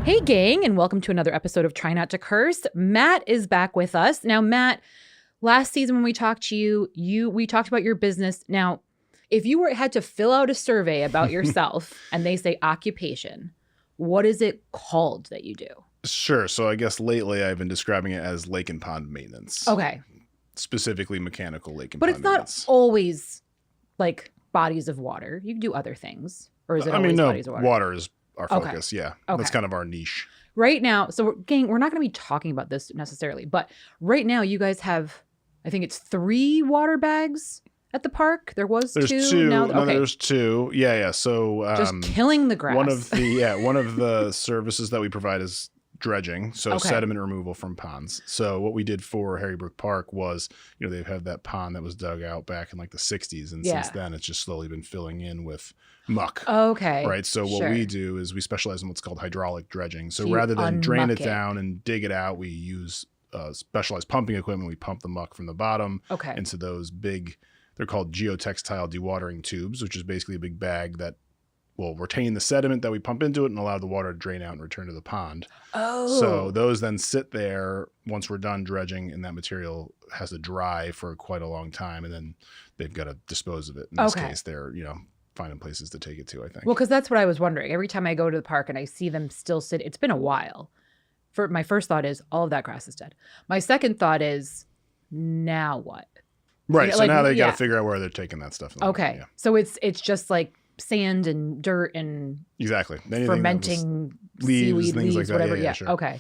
Hey, gang, and welcome to another episode of Try Not to Curse. Matt is back with us. Now, Matt, last season when we talked to you, we talked about your business. Now, if you had to fill out a survey about yourself and they say occupation, what is it called that you do? Sure. So I guess lately I've been describing it as lake and pond maintenance. Okay. Specifically mechanical lake and But pond maintenance. it's not always like bodies of water. You can do other things. Or is it always bodies of water? Water is our Okay. focus. Yeah. Okay. That's kind of our niche. Right now, so gang, we're not going to be talking about this necessarily, but right now you guys have, I think it's 3 water bags at the park. There's There's two. now. No, Okay. there's 2. Yeah. So Just killing the grass. one of the services that we provide is dredging, so Okay. sediment removal from ponds. So what we did for Harrybrook Park was, they've had that pond that was dug out back in like the 60s, and Yeah. since then it's just slowly been filling in with muck. Okay. Right. So what Sure. we do is we specialize in what's called hydraulic dredging. So So you rather than drain it unmuck it. down and dig it out, we use specialized pumping equipment. We pump the muck from the bottom Okay. into those big, they're called geotextile dewatering tubes, which is basically a big bag that will retain the sediment that we pump into it and allow the water to drain out and return to the pond. Oh. So those then sit there once we're done dredging, and that material has to dry for quite a long time, and then they've got to dispose of it. In this Okay. case, they're, finding places to take it to, I think. Well, because that's what I was wondering. Every time I go to the park and I see them still sit, it's been a while. My first thought is all of that grass is dead. My second thought is, now what? Right. So now they got yeah. to figure out where they're taking that stuff. Okay. Yeah. So it's just like sand and dirt and Exactly. Anything that was fermenting leaves, seaweed, things like that. whatever. Yeah, sure. Okay.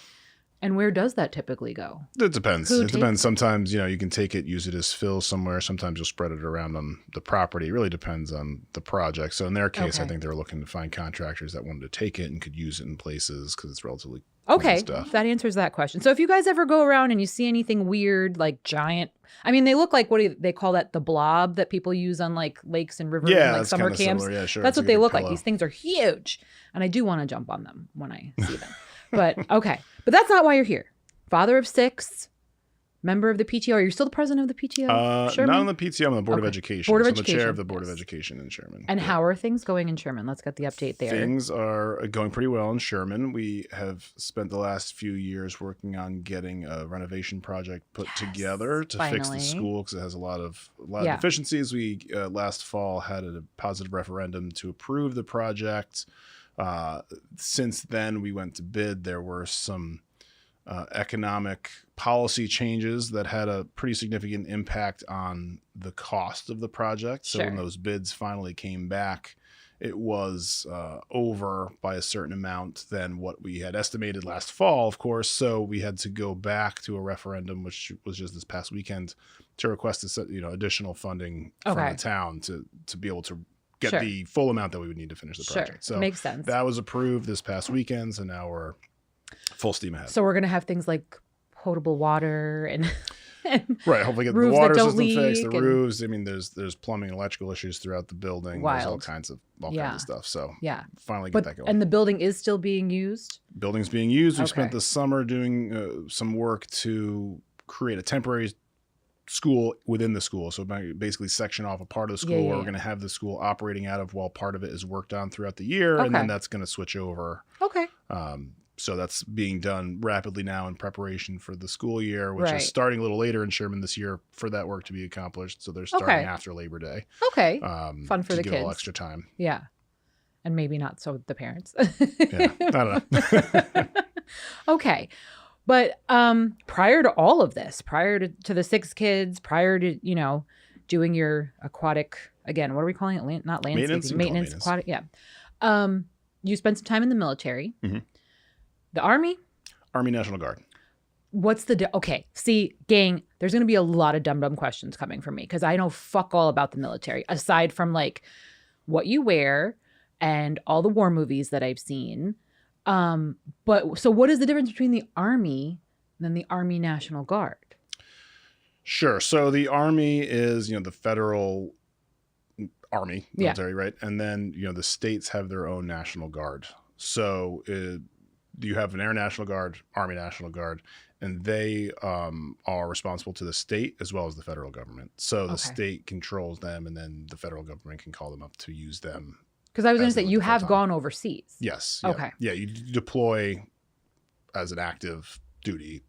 And where does that typically go? It depends. Who It takes depends. Sometimes, you can take it, use it as fill somewhere. Sometimes you'll spread it around on the property. It really depends on the project. So in their case, I Okay. think they were looking to find contractors that wanted to take it and could use it in places because it's relatively Okay, clean stuff. that answers that question. So if you guys ever go around and you see anything weird, like giant, I mean, they look like, what do they call that? The blob that people use on like lakes and rivers Yeah, and like that's summer kinda camps. similar. Yeah, sure. That's It's what like they a look like. pillow. These things are huge. And I do want to jump on them when I see them. But okay. But that's not why you're here. Father of 6, member of the PTO. Are you still the president of the PTO? Sherman? Not on the PTO, I'm on the Board of Okay. Education. Board of So I'm the chair Education, of the Board of yes. Education in Sherman. And Yeah. how are things going in Sherman? Let's get the update there. Things are going pretty well in Sherman. We have spent the last few years working on getting a renovation project put Yes, together to fix finally. the school because it has a lot of Yeah. deficiencies. We last fall had a positive referendum to approve the project. Since then, we went to bid. There were some economic policy changes that had a pretty significant impact on the cost of the project. So when Sure. those bids finally came back, it was over by a certain amount than what we had estimated last fall, of course. So we had to go back to a referendum, which was just this past weekend, to request additional funding from Okay. the town to be able to get Sure. the full amount that we would need to finish the Sure. project. So Makes sense. that was approved this past weekend. So now we're full steam ahead. So we're going to have things like potable water and Right. Hopefully get the roofs that water don't system fixed, the leak and- roofs. I mean, there's plumbing and electrical issues throughout the building. There's all Wild. kinds of Yeah. stuff. So yeah. finally get But that going. and the building is still being used. Building's being used. We spent Okay. the summer doing some work to create a temporary school within the school. So basically section off a part of the school Yeah, where yeah, we're yeah. going to have the school operating out of while part of it is worked on throughout the year. And Okay. then that's going to switch over. Okay. So that's being done rapidly now in preparation for the school year, which Right. is starting a little later in Sherman this year for that work to be accomplished. So they're starting Okay. after Labor Day. Okay. Fun for the give a little kids. extra time. Yeah. And maybe not so the parents. Yeah, I don't know. Okay. But prior to all of this, prior to the 6 kids, prior to, doing your aquatic, again, what are we calling it? Not landscaping. Maintenance, you can call it Maintenance, maintenance. aquatic. Yeah. You spent some time in the military. Mhm. The Army. Army National Guard. What's the okay? See, gang, there's going to be a lot of dumb questions coming from me because I know fuck all about the military aside from like what you wear and all the war movies that I've seen. But so what is the difference between the Army and then the Army National Guard? Sure. So the Army is, the federal Army Yeah. military, right? And then, the states have their own National Guard. So you have an Air National Guard, Army National Guard, and they are responsible to the state as well as the federal government. So the Okay. state controls them, and then the federal government can call them up to use them. Because I was going to As say they you look have full-time. gone overseas. Yes. Okay. Yeah, you deploy as an active duty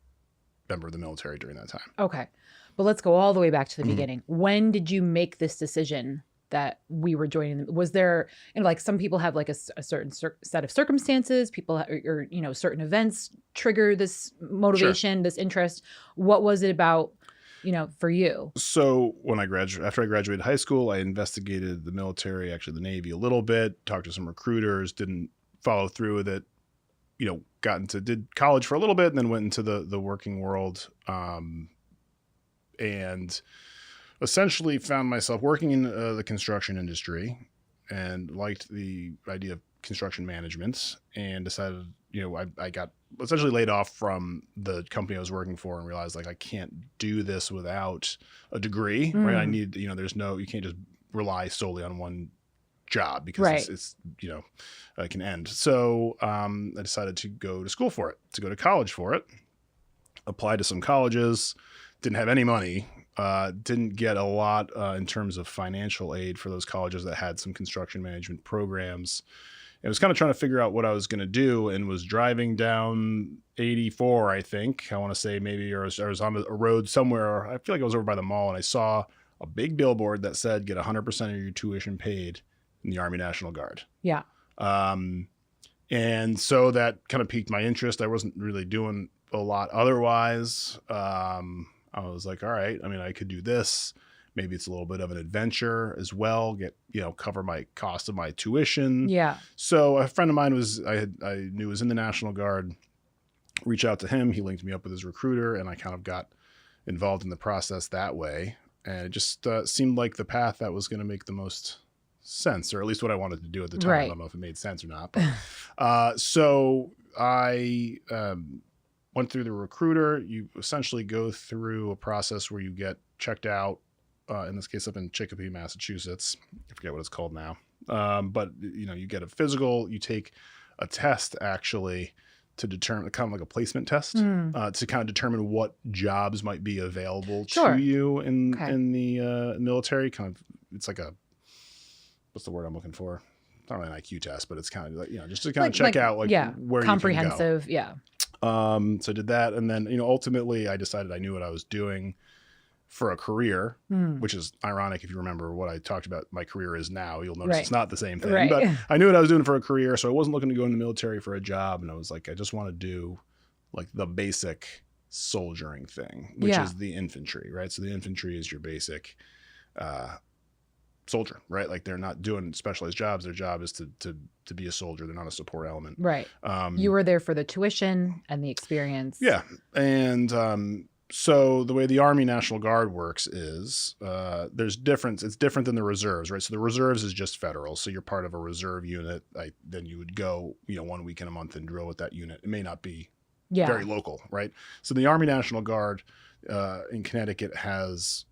member of the military during that time. Okay. But let's go all the way back to the Mhm. beginning. When did you make this decision that we were joining them? Was there, like some people have like a certain set of circumstances, people or, certain events trigger this motivation, this interest. What was it about, for you? So after I graduated high school, I investigated the military, actually the Navy a little bit, talked to some recruiters, didn't follow through with it, did college for a little bit and then went into the working world. And essentially found myself working in the construction industry and liked the idea of construction management and decided, I got essentially laid off from the company I was working for and realized like I can't do this without a degree, right? I need, you can't just rely solely on one job because it's it can end. So I decided to go to school for it, to go to college for it, applied to some colleges, didn't have any money, didn't get a lot in terms of financial aid for those colleges that had some construction management programs. I was kind of trying to figure out what I was going to do and was driving down 84, I think. I want to say maybe, or I was on a road somewhere. I feel like I was over by the mall and I saw a big billboard that said get 100% of your tuition paid in the Army National Guard. Yeah. And so that kind of piqued my interest. I wasn't really doing a lot otherwise. I was like, all right, I could do this. Maybe it's a little bit of an adventure as well, cover my cost of my tuition. Yeah. So a friend of mine I knew was in the National Guard, reach out to him. He linked me up with his recruiter and I kind of got involved in the process that way. And it just seemed like the path that was going to make the most sense, or at least what I wanted to do at the time. Right. I don't know if it made sense or not. But, so I went through the recruiter. You essentially go through a process where you get checked out, in this case up in Chicopee, Massachusetts. I forget what it's called now. But you get a physical, you take a test actually to determine, kind of like a placement test, to kind of determine what jobs might be available to you in the military. Kind of, it's like what's the word I'm looking for? Not really an IQ test, but it's kind of like, just to kind of check out where comprehensive, you can go. So I did that. And then, ultimately I decided I knew what I was doing for a career, which is ironic. If you remember what I talked about, my career is now, you'll notice it's not the same thing, but I knew what I was doing for a career. So I wasn't looking to go in the military for a job. And I was like, I just want to do like the basic soldiering thing, which is the infantry, right? So the infantry is your basic, soldier, right? Like they're not doing specialized jobs. Their job is to be a soldier. They're not a support element. Right. You were there for the tuition and the experience. Yeah. And, so the way the Army National Guard works is it's different than the reserves, right? So the reserves is just federal. So you're part of a reserve unit. Then you would go, 1 week in a month and drill with that unit. It may not be very local, right? So the Army National Guard in Connecticut has,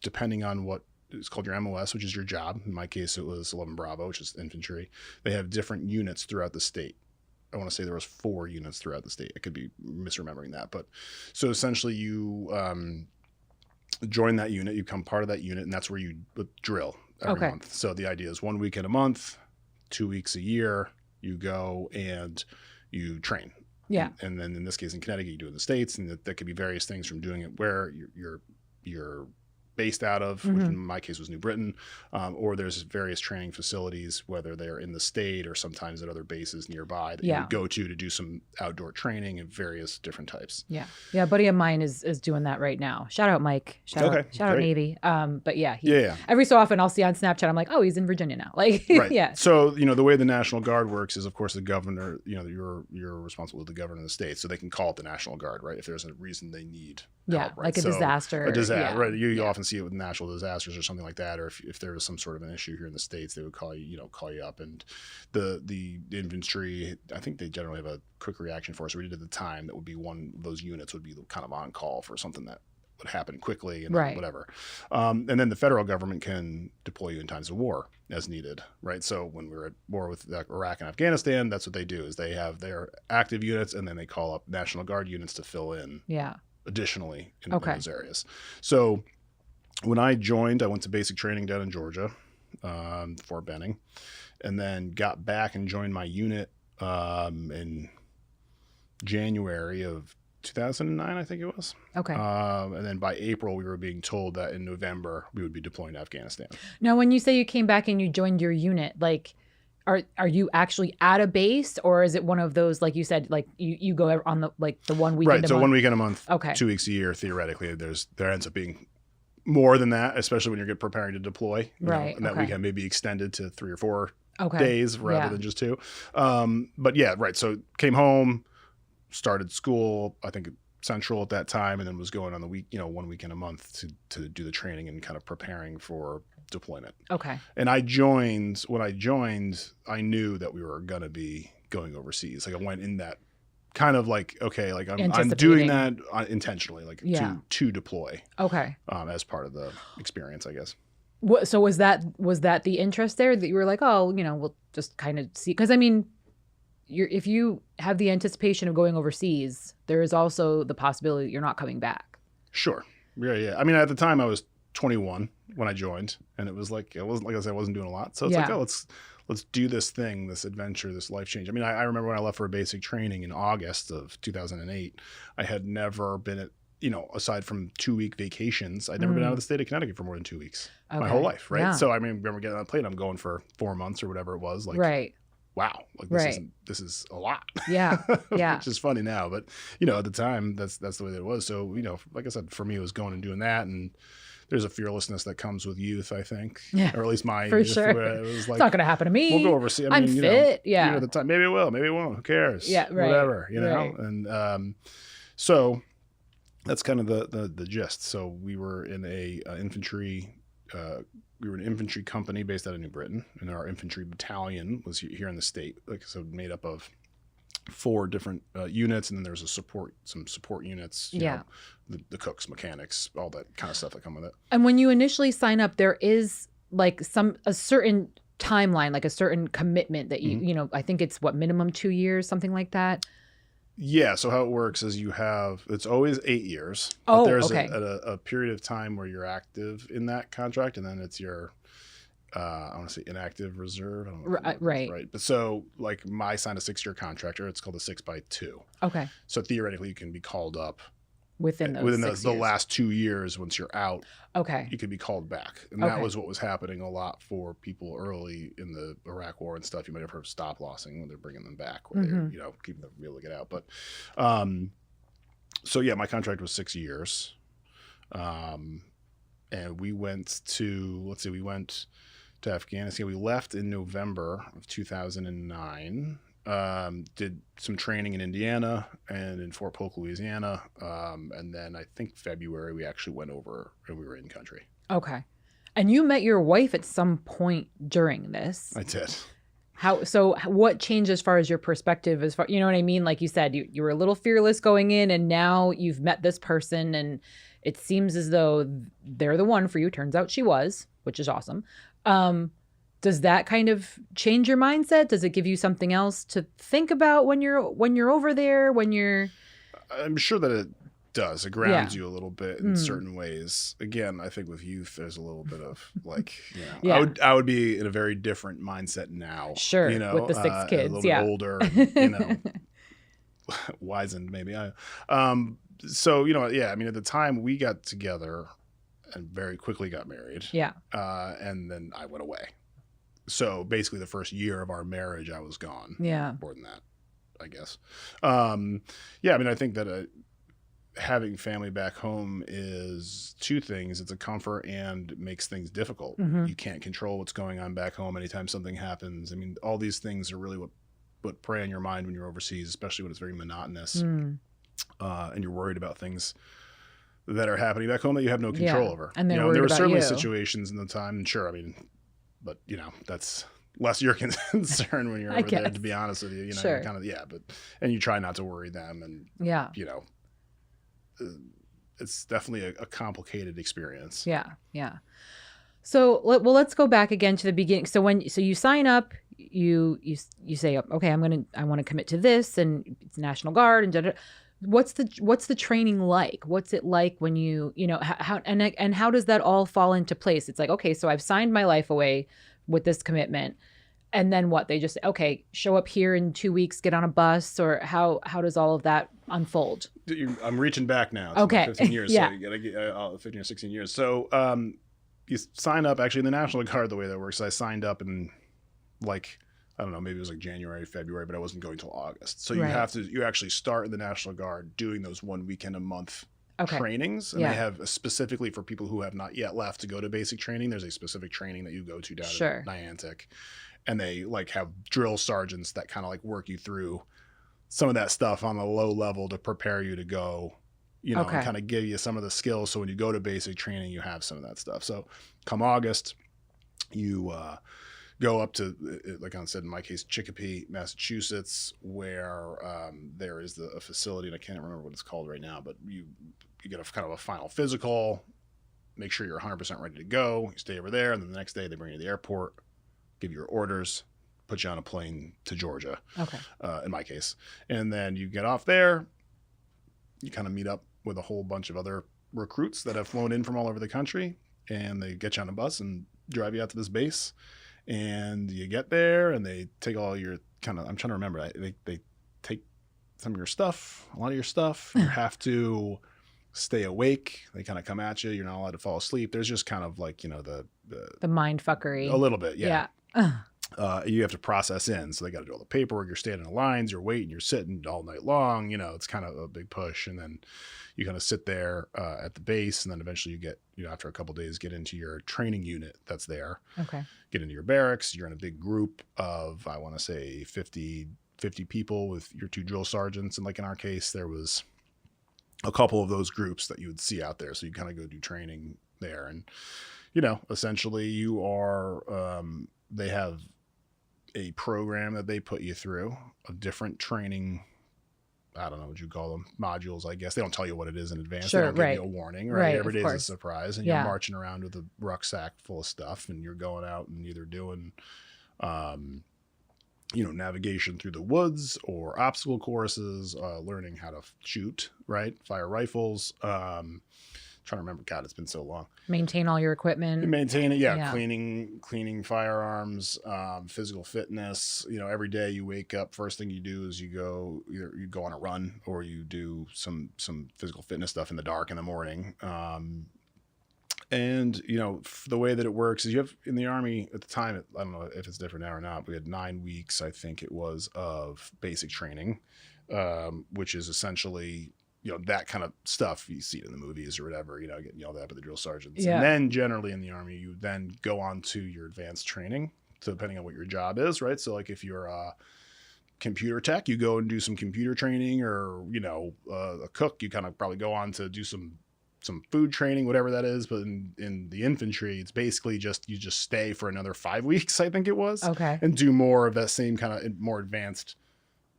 depending on what it's called your MOS, which is your job. In my case, it was 11 Bravo, which is infantry. They have different units throughout the state. I want to say there was 4 units throughout the state. I could be misremembering that. But so essentially you join that unit, you become part of that unit, and that's where you drill every month. So the idea is 1 week in a month, 2 weeks a year, you go and you train. Yeah. And then in this case, in Connecticut, you do it in the States, and that could be various things from doing it where you're based out of, which in my case was New Britain, or there's various training facilities, whether they're in the state or sometimes at other bases nearby that you would go to do some outdoor training of various different types. Yeah. Yeah. A buddy of mine is doing that right now. Shout out Mike. Shout out Navy. But every so often I'll see on Snapchat, I'm like, oh, he's in Virginia now. Like, right. So, the way the National Guard works is, of course, the governor, you're responsible to the governor of the state. So they can call it the National Guard, right? If there's a reason they need help, right? Like a disaster. Right. You often see it with natural disasters or something like that, or if there was some sort of an issue here in the States, they would call you up. And the infantry, I think they generally have a quick reaction force. We did at the time that would be one of those units would be kind of on call for something that would happen quickly and whatever. And then the federal government can deploy you in times of war as needed, right? So when we were at war with Iraq and Afghanistan, that's what they do is they have their active units and then they call up National Guard units to fill in additionally in those areas. So when I joined, I went to basic training down in Georgia, Fort Benning, and then got back and joined my unit in January of 2009, I think it was. Okay. And then by April, we were being told that in November we would be deploying to Afghanistan. Now, when you say you came back and you joined your unit, like, are you actually at a base, or is it one of those, like you said, like you go on the 1 weekend? Right. So 1 weekend a month, Okay. 2 weeks a year. Theoretically, there ends up being more than that, especially when you're preparing to deploy. Right. And that Okay. weekend may be extended to 3 or 4 Okay. days rather than just 2. But yeah, right. So came home, started school, I think Central at that time, and then was going on the week, 1 weekend a month to do the training and kind of preparing for deployment. Okay. And when I joined, I knew that we were going to be going overseas. Like I went in that kind of like, okay, like I'm doing that intentionally, like to deploy. Okay. As part of the experience, I guess. So was that the interest there that you were like, oh, we'll just kind of see? Because I mean, if you have the anticipation of going overseas, there is also the possibility that you're not coming back. Sure. Yeah. I mean, at the time I was 21 when I joined, and it was like, I wasn't doing a lot. So it's like, oh, let's do this thing, this adventure, this life change. I mean, I remember when I left for basic training in August of 2008, I had never been at, aside from 2-week vacations, I'd never been out of the state of Connecticut for more than 2 weeks my whole life. Right. Yeah. So I mean, I remember getting on a plane, I'm going for 4 months or whatever it was. Like, right. Wow. Like this is a lot. Yeah. Yeah. Which is funny now, but at the time that's the way that it was. So, like I said, for me, it was going and doing that. And there's a fearlessness that comes with youth, I think. Yeah. Or at least my for youth, sure. Where it was like, it's not going to happen to me. We'll go overseas. I'm fit. Yeah. At the time, maybe it will, maybe it won't. Who cares? Yeah. Right. Whatever, Right. And so that's kind of the gist. So we were in a infantry. We were an infantry company based out of New Britain, and our infantry battalion was here in the state. Like so, made up of 4 different units, and then there's some support units. You know, the cooks, mechanics, all that kind of stuff that come with it. And when you initially sign up, there is like a certain timeline, like a certain commitment that you I think it's minimum 2 years, something like that. Yeah. So how it works is it's always 8 years. Oh, but there's okay. a period of time where you're active in that contract, and then it's your I want to say inactive reserve. I don't know right. But so like I signed a 6-year contract, or it's called a 6x2. Okay. So theoretically you can be called up within the last 2 years. Once you're out, okay, you could be called back. And that was what was happening a lot for people early in the Iraq War and stuff. You might have heard of stop lossing when they're bringing them back, where they're keeping them able to get out. But so yeah, my contract was 6 years, and we went to Afghanistan. We left in November of 2009. Did some training in Indiana and in Fort Polk, Louisiana. And then I think February we actually went over and we were in country. Okay. And you met your wife at some point during this. I did. So what changed as far as your perspective, as far, you know what I mean? Like you said, you were a little fearless going in, and now you've met this person and it seems as though they're the one for you. Turns out she was, which is awesome. Does that kind of change your mindset? Does it give you something else to think about when you're over there, I'm sure that it does. It grounds you a little bit in certain ways. Again, I think with youth, there's a little bit of like, I would be in a very different mindset now. Sure. With the 6 kids. A little bit older, and, wizened maybe. So, I mean, at the time we got together and very quickly got married. Yeah. And then I went away. So basically the first year of our marriage, I was gone. Yeah. More than that, I guess. I mean, I think that having family back home is 2 things. It's a comfort and makes things difficult. Mm-hmm. You can't control what's going on back home anytime something happens. I mean, all these things are really what prey on your mind when you're overseas, especially when it's very monotonous. And you're worried about things that are happening back home that you have no control over. And there were certainly situations in the time, and sure, I mean, but that's less your concern when you're over there, to be honest with you. Sure. Kind of, and you try not to worry them, and it's definitely a complicated experience. Yeah. Yeah. So, let's go back again to the beginning. So you sign up, you say, okay, I want to commit to this, and it's National Guard and da-da. What's the training like? What's it like when how does that all fall into place? It's like, okay, so I've signed my life away with this commitment. And then what? They just say, okay, show up here in 2 weeks, get on a bus, or how does all of that unfold? I'm reaching back now. It's Okay. 15 years. Yeah. So you gotta get 15 or 16 years. So you sign up. Actually, in the National Guard, the way that works, I signed up in like, I don't know, maybe it was like January, February, but I wasn't going till August. So Right. you actually start in the National Guard doing those 1 weekend a month Okay. trainings. And Yeah. they have specifically for people who have not yet left to go to basic training. There's a specific training that you go to down Sure. in Niantic. And they like have drill sergeants that kind of like work you through some of that stuff on a low level to prepare you to go, you know, Okay. and kind of give you some of the skills. So when you go to basic training, you have some of that stuff. So come August, you go up to, like I said, in my case, Chicopee, Massachusetts, where there is a facility, and I can't remember what it's called right now, but you get a kind of a final physical, make sure you're 100% ready to go. You stay over there, and then the next day they bring you to the airport, give you your orders, put you on a plane to Georgia, Okay. in my case. And then you get off there, you kind of meet up with a whole bunch of other recruits that have flown in from all over the country, and they get you on a bus and drive you out to this base. And you get there, and they take all your I'm trying to remember, they take some of your stuff, a lot of your stuff. You have to stay awake. They kind of come at you. You're not allowed to fall asleep. There's just kind of like, you know, The mind fuckery. a little bit. Yeah. Yeah. You have to process in. So they got to do all the paperwork. You're standing in lines, you're waiting, you're sitting all night long. You know, it's kind of a big push. And then you kind of sit there at the base. And then eventually you get, you know, after a couple of days, get into your training unit that's there, Okay. get into your barracks. You're in a big group of, I want to say 50 people with your 2 drill sergeants. And like in our case, there was a couple of those groups that you would see out there. So you kind of go do training there. And, you know, essentially you are, they have a program that they put you through of different training. I don't know what you call them, modules, I guess. They don't tell you what it is in advance. Sure, They don't right. give you a warning, Right, right? of Every day is a course. surprise, and Yeah. you're marching around with a rucksack full of stuff, and you're going out and either doing, you know, navigation through the woods or obstacle courses, learning how to shoot, right? Fire rifles. Trying to remember, God, it's been so long. Maintain all your equipment. You maintain it, yeah. Yeah. Cleaning firearms, physical fitness. You know, every day you wake up, first thing you do is you go on a run or you do some physical fitness stuff in the dark in the morning. And you know, the way that it works is you have in the Army at the time, I don't know if it's different now or not, but we had 9 weeks, I think it was, of basic training, which is essentially, you know, that kind of stuff you see it in the movies or whatever, you know, getting yelled at by the drill sergeants. Yeah. And then generally in the Army, you then go on to your advanced training. So depending on what your job is, right? So like if you're a computer tech, you go and do some computer training, or, you know, a cook, you kind of probably go on to do some food training, whatever that is. But in the infantry, it's basically you just stay for another 5 weeks, I think it was, Okay. and do more of that same kind of more advanced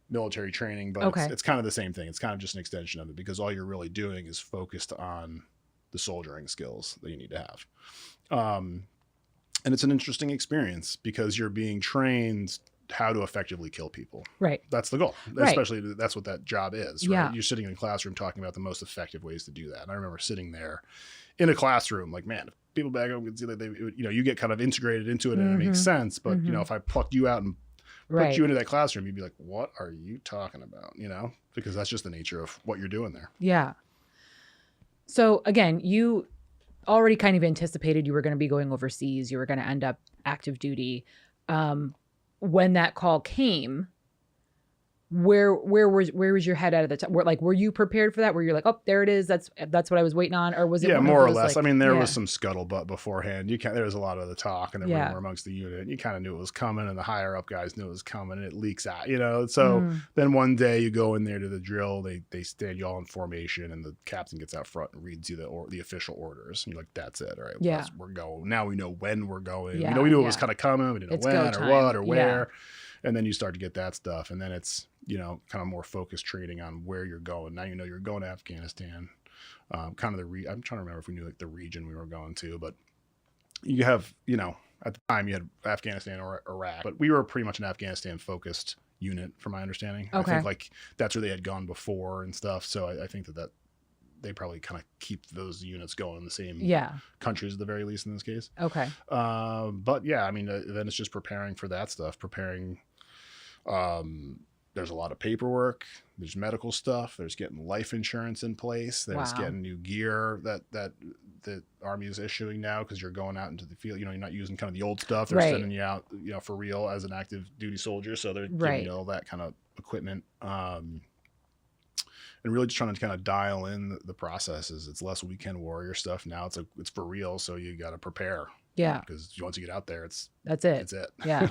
military training. But Okay. it's kind of the same thing. It's kind of just an extension of it, because all you're really doing is focused on the soldiering skills that you need to have. And it's an interesting experience because you're being trained how to effectively kill people. Right. That's the goal. Right. Especially that's what that job is, right? Yeah. You're sitting in a classroom talking about the most effective ways to do that. And I remember sitting there in a classroom like, man, if people back home could see that they, you know, you get kind of integrated into it and it makes sense. But, you know, if I plucked you out and put you into that classroom, you'd be like, what are you talking about? You know, because that's just the nature of what you're doing there. Yeah. So again, you already kind of anticipated you were going to be going overseas. You were going to end up active duty. When that call came, where was your head at the time? Were you prepared for that? Were you like, oh, there it is. That's what I was waiting on, or was it? Yeah, one of more or those, less. like, I mean, there yeah. was some scuttlebutt beforehand. There was a lot of the talk and the Yeah. rumor amongst the unit. You kind of knew it was coming, and the higher up guys knew it was coming, and it leaks out, you know. So then one day you go in there to the drill, they stand you all in formation, and the captain gets out front and reads you the official orders. And you're like, that's it, all right? Yeah. We're going now. We know when we're going. Yeah, we knew it yeah. was kind of coming. We didn't It's know go when or time. what or Yeah. where. And then you start to get that stuff, and then it's, you know, kind of more focused training on where you're going. Now you know you're going to Afghanistan. Kind of I'm trying to remember if we knew like the region we were going to, but you have, you know, at the time you had Afghanistan or Iraq, but we were pretty much an Afghanistan focused unit from my understanding. Okay. I think like that's where they had gone before and stuff. So I think that they probably kind of keep those units going in the same Yeah. countries at the very least in this case. Okay. But yeah, I mean, then it's just preparing for that stuff. There's a lot of paperwork. There's medical stuff. There's getting life insurance in place. There's Wow. getting new gear that the Army is issuing now because you're going out into the field. You know, you're not using kind of the old stuff. They're Right. sending you out, you know, for real as an active duty soldier. So they're Right. giving you all that kind of equipment. And really just trying to kind of dial in the processes. It's less weekend warrior stuff now. It's for real. So you got to prepare. Yeah. Because once you get out there, That's it. it's it. Yeah.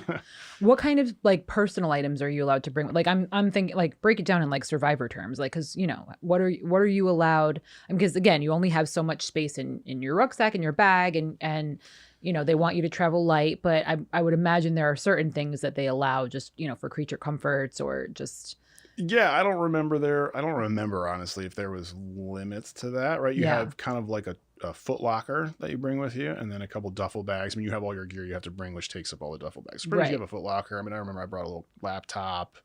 What kind of like personal items are you allowed to bring? Like I'm thinking like break it down in like survivor terms, like because you know what are you allowed? Because again, you only have so much space in your rucksack and your bag, and you know they want you to travel light, but I would imagine there are certain things that they allow just you know for creature comforts or just. Yeah, I don't remember honestly if there was limits to that, right? You Yeah. have kind of like a foot locker that you bring with you, and then a couple duffel bags. I mean, you have all your gear you have to bring, which takes up all the duffel bags. So pretty much Right. you have a foot locker. I mean, I remember I brought a little laptop,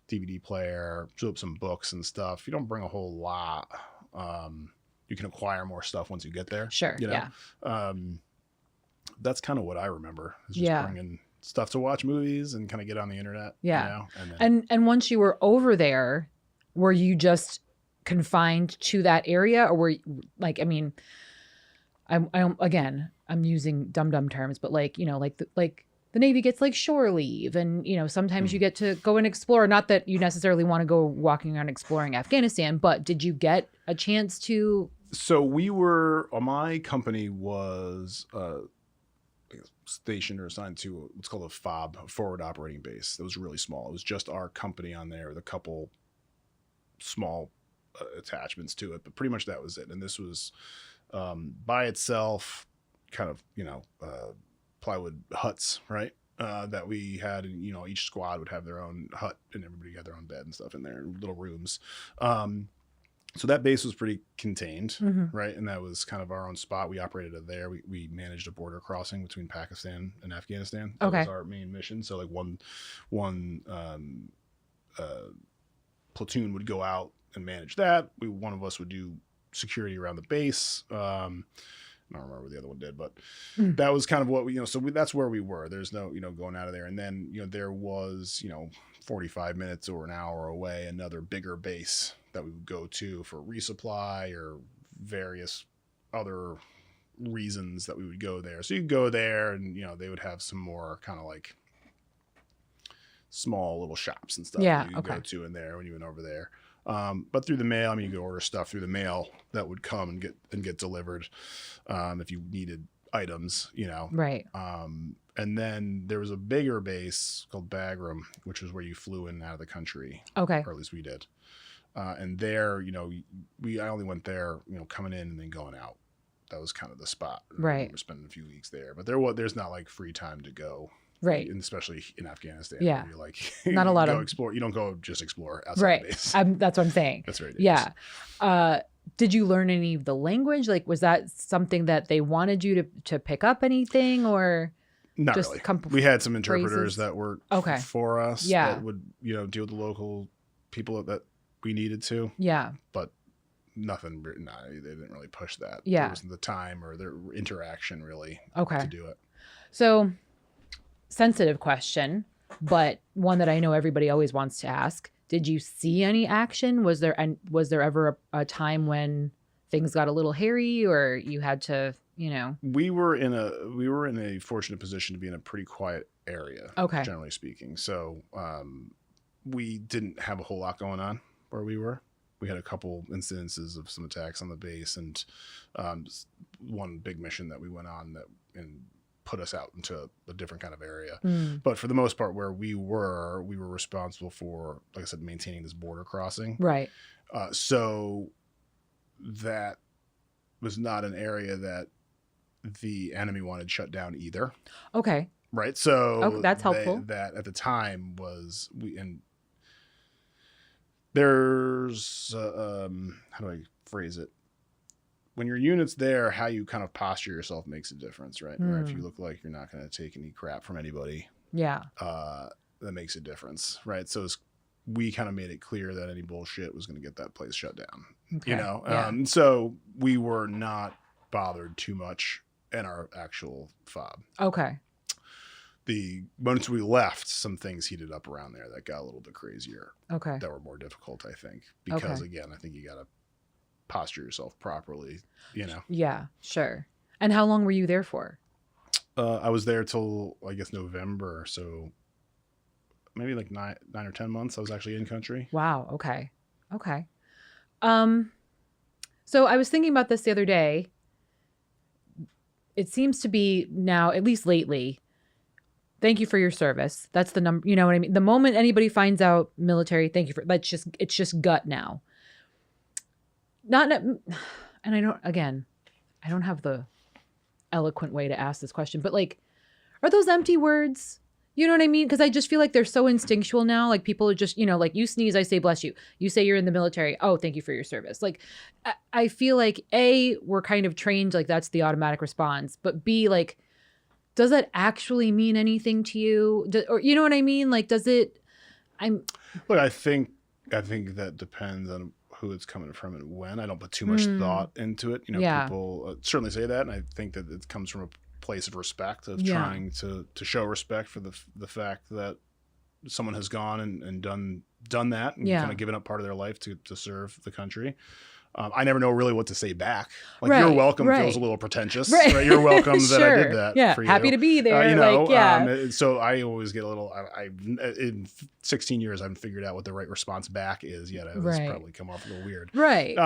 DVD player, some books and stuff. You don't bring a whole lot. You can acquire more stuff once you get there. Sure. You know? Yeah. That's kind of what I remember. Is just Yeah. bringing stuff to watch movies and kind of get on the internet. Yeah. You know? And then, And once you were over there, were you just confined to that area, or were you, like I mean, I'm using dumb terms, but like you know, like the Navy gets like shore leave, and you know sometimes you get to go and explore. Not that you necessarily want to go walking around exploring Afghanistan, but did you get a chance to? So my company was stationed or assigned to what's called a FOB, a forward operating base. That was really small. It was just our company on there with a couple small attachments to it, but pretty much that was it. And this was by itself, kind of, you know, plywood huts, right? That we had, and you know, each squad would have their own hut, and everybody had their own bed and stuff in there, little rooms. So that base was pretty contained, right? And that was kind of our own spot. We operated it there. We managed a border crossing between Pakistan and Afghanistan. That was our main mission. So like one platoon would go out and manage that. One of us would do security around the base. I don't remember what the other one did, but that was kind of what we, you know, so that's where we were. There's no, you know, going out of there. And then, you know, there was, you know, 45 minutes or an hour away, another bigger base that we would go to for resupply or various other reasons that we would go there. So you go there and, you know, they would have some more kind of like small little shops and stuff that you could go to in there when you went over there. But through the mail, I mean, you could order stuff through the mail that would come and get delivered if you needed items, you know. Right. And then there was a bigger base called Bagram, which was where you flew in and out of the country. Okay. Or at least we did. And there, you know, I only went there, you know, coming in and then going out. That was kind of the spot. Right. We were spending a few weeks there, but there's not like free time to go. Right. And especially in Afghanistan. Yeah. Where you're like, not a lot of explore. You don't go just explore outside right. the base. That's what I'm saying. That's very dangerous. Yeah. Did you learn any of the language? Like, was that something that they wanted you to pick up anything, or not just really? We had some interpreters that were for us. Yeah. That would, you know, deal with the local people that we needed to. Yeah. But nothing. No, they didn't really push that. Yeah. There wasn't the time or the interaction really. Okay. To do it. So, sensitive question, but one that I know everybody always wants to ask. Did you see any action? Was there ever a time when things got a little hairy or you had to, you know? We were in a fortunate position to be in a pretty quiet area. Okay. Generally speaking. So we didn't have a whole lot going on where we were. We had a couple incidences of some attacks on the base and one big mission that we went on and put us out into a different kind of area. But for the most part, where we were responsible for, like I said, maintaining this border crossing. Right. So that was not an area that the enemy wanted shut down either. Okay. Right. So that's helpful. That at the time was there's how do I phrase it? When your unit's there, how you kind of posture yourself makes a difference, right? Or if you look like you're not going to take any crap from anybody, yeah, that makes a difference, right? So we kind of made it clear that any bullshit was going to get that place shut down. Okay. You know, Yeah. so we were not bothered too much in our actual fob. Okay. The moments we left, some things heated up around there that got a little bit crazier, Okay. that were more difficult, I think, because Okay. again, I think you got to posture yourself properly, you know. Yeah, sure. And how long were you there for? I was there till, I guess, November, so maybe like 9 or 10 months I was actually in country. Wow. Okay. Okay. So I was thinking about this the other day. It seems to be now, at least lately, thank you for your service. That's the number, you know what I mean? The moment anybody finds out military, thank you for, it's just gut now. And I don't have the eloquent way to ask this question, but like, are those empty words? You know what I mean? Because I just feel like they're so instinctual now. Like people are just, you know, like you sneeze, I say bless you. You say you're in the military. Oh, thank you for your service. Like I feel like A, we're kind of trained, like that's the automatic response. But B, like, does that actually mean anything to you? Or you know what I mean? Like, does it? Look, I think that depends on who it's coming from and when. I don't put too much thought into it. You know, Yeah. people certainly say that, and I think that it comes from a place of respect, of Yeah. trying to show respect for the fact that someone has gone and done that and Yeah. kind of given up part of their life to serve the country. I never know really what to say back. Like, Right, you're welcome right. feels a little pretentious. Right. Right? You're welcome that I Sure. did that Yeah. for you. Happy to be there. You know, like, yeah. so I always get a little, in 16 years, I haven't figured out what the right response back is yet. It's Right. probably come off a little weird. Right.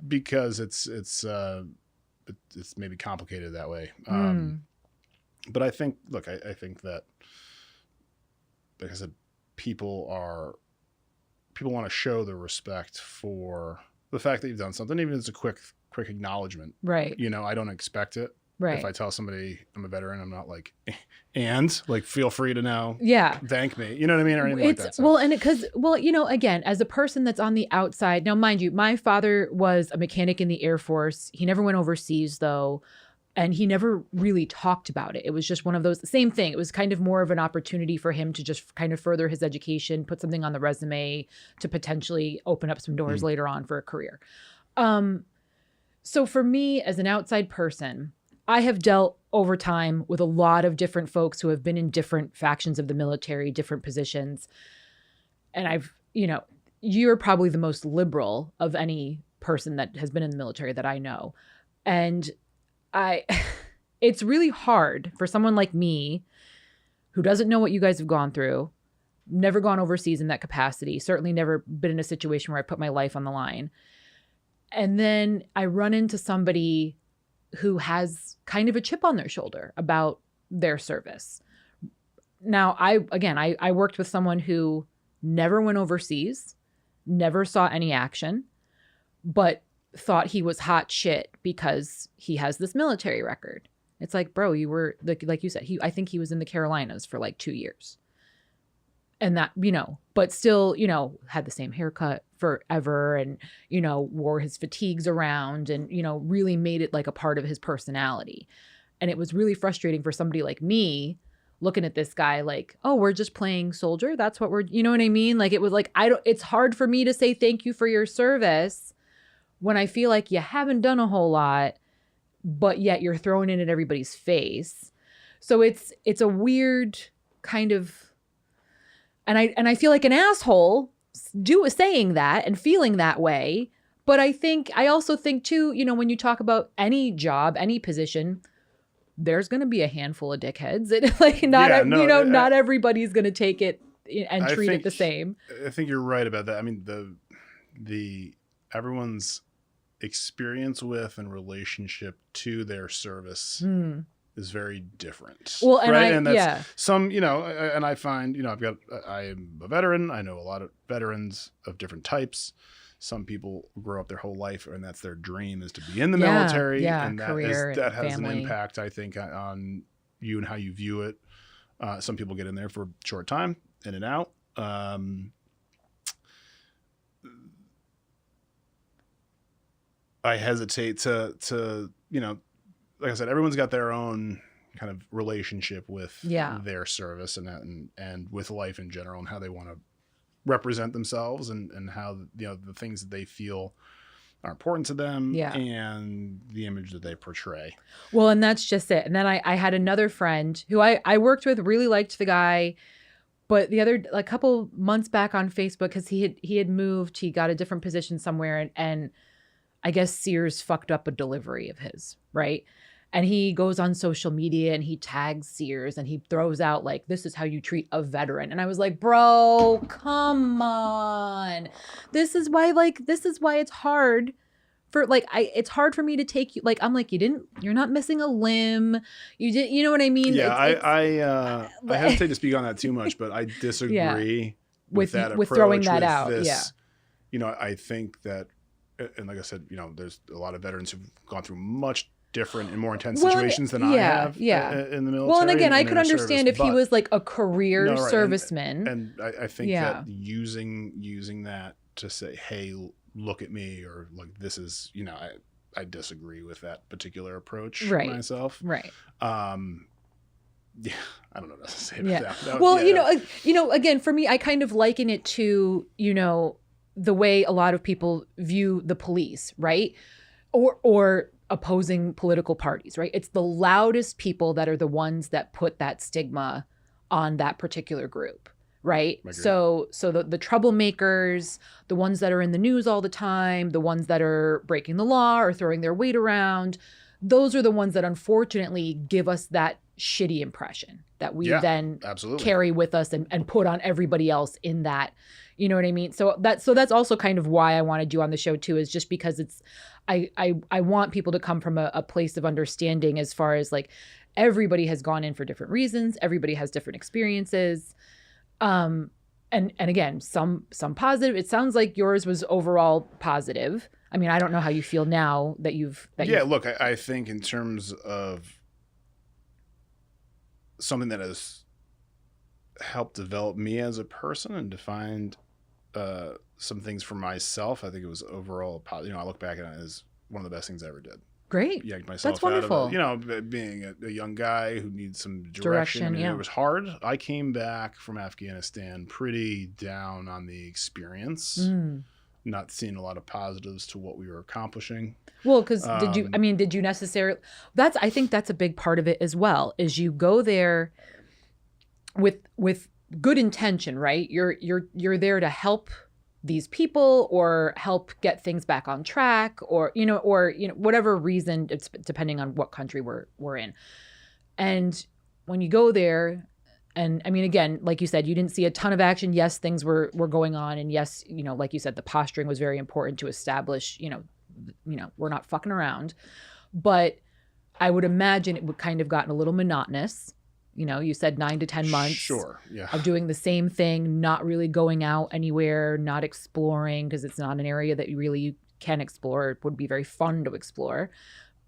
Because it's maybe complicated that way. But I think, look, I think that, like I said, people want to show the respect for the fact that you've done something, even if it's a quick acknowledgement. Right. You know, I don't expect it. Right. If I tell somebody I'm a veteran, I'm not like, and like, feel free to now Yeah. thank me. You know what I mean? Or anything like that. So. Well, you know, again, as a person that's on the outside, now, mind you, my father was a mechanic in the Air Force. He never went overseas though. And he never really talked about it. It was just one of those, same thing. It was kind of more of an opportunity for him to just kind of further his education, put something on the resume to potentially open up some doors later on for a career. So for me, as an outside person, I have dealt over time with a lot of different folks who have been in different factions of the military, different positions. And I've, you know, you're probably the most liberal of any person that has been in the military that I know. And it's really hard for someone like me who doesn't know what you guys have gone through, never gone overseas in that capacity, certainly never been in a situation where I put my life on the line. And then I run into somebody who has kind of a chip on their shoulder about their service. Now, I worked with someone who never went overseas, never saw any action, but thought he was hot shit because he has this military record. It's like, bro, you were like you said, I think he was in the Carolinas for like 2 years. And that, you know, but still, you know, had the same haircut forever and, you know, wore his fatigues around and, you know, really made it like a part of his personality. And it was really frustrating for somebody like me looking at this guy like, oh, we're just playing soldier. That's what you know what I mean? Like, it was like, it's hard for me to say thank you for your service when I feel like you haven't done a whole lot, but yet you're throwing it in everybody's face. So it's a weird kind of, and I feel like an asshole saying that and feeling that way. But I also think too, you know, when you talk about any job, any position, there's going to be a handful of dickheads. Not everybody's going to take it and treat it the same. I think you're right about that. I mean, the everyone's experience with and relationship to their service is very different. Well, and right? And that's some, you know, and I find, you know, I am a veteran. I know a lot of veterans of different types. Some people grow up their whole life and that's their dream is to be in the military. And that has an impact, I think, on you and how you view it. Some people get in there for a short time, in and out. I hesitate to, you know, like I said, everyone's got their own kind of relationship with their service and with life in general and how they want to represent themselves and how, the things that they feel are important to them and the image that they portray. Well, and that's just it. And then I had another friend who I worked with, really liked the guy, but a couple months back on Facebook, because he had moved, he got a different position somewhere, and I guess Sears fucked up a delivery of his, right? And he goes on social media and he tags Sears and he throws out like, this is how you treat a veteran. And I was like, bro, come on. This is why it's hard for it's hard for me to take you. Like, I'm like, you're not missing a limb. You know what I mean? Yeah. I hesitate to speak on that too much, but I disagree with that approach, with throwing that with out. This, I think that, and like I said, there's a lot of veterans who've gone through much different and more intense situations than I have in the military. Well, and again, I could understand if he was like a career serviceman. And I think that using that to say, hey, look at me, or like, this is, I disagree with that particular approach myself. Right. I don't know what else to say about that. Well, again, for me, I kind of liken it to, the way a lot of people view the police, right? Or opposing political parties, right? It's the loudest people that are the ones that put that stigma on that particular group, right? So the troublemakers, the ones that are in the news all the time, the ones that are breaking the law or throwing their weight around, those are the ones that unfortunately give us that shitty impression that we then carry with us and put on everybody else in that. You know what I mean? So that's also kind of why I wanted you on the show too, is just because I want people to come from a place of understanding, as far as like, everybody has gone in for different reasons. Everybody has different experiences. And again, some positive. It sounds like yours was overall positive. I mean, I don't know how you feel now that you've. Look, I think in terms of something that has helped develop me as a person and defined some things for myself, I think it was overall positive. I look back at it as one of the best things I ever did. Great. Yanked myself That's wonderful. Out of being a young guy who needs some direction. I mean, it was hard. I came back from Afghanistan pretty down on the experience, not seeing a lot of positives to what we were accomplishing. Well, because did you necessarily? I think that's a big part of it as well. Is you go there with good intention, right? You're there to help these people or help get things back on track, or whatever reason, it's depending on what country we're in. And when you go there, and I mean, again, like you said, you didn't see a ton of action. Yes, things were going on, and yes, like you said, the posturing was very important to establish, we're not fucking around. But I would imagine it would kind of gotten a little monotonous. You said 9 to 10 months of doing the same thing, not really going out anywhere, not exploring, because it's not an area that you can explore. It would be very fun to explore.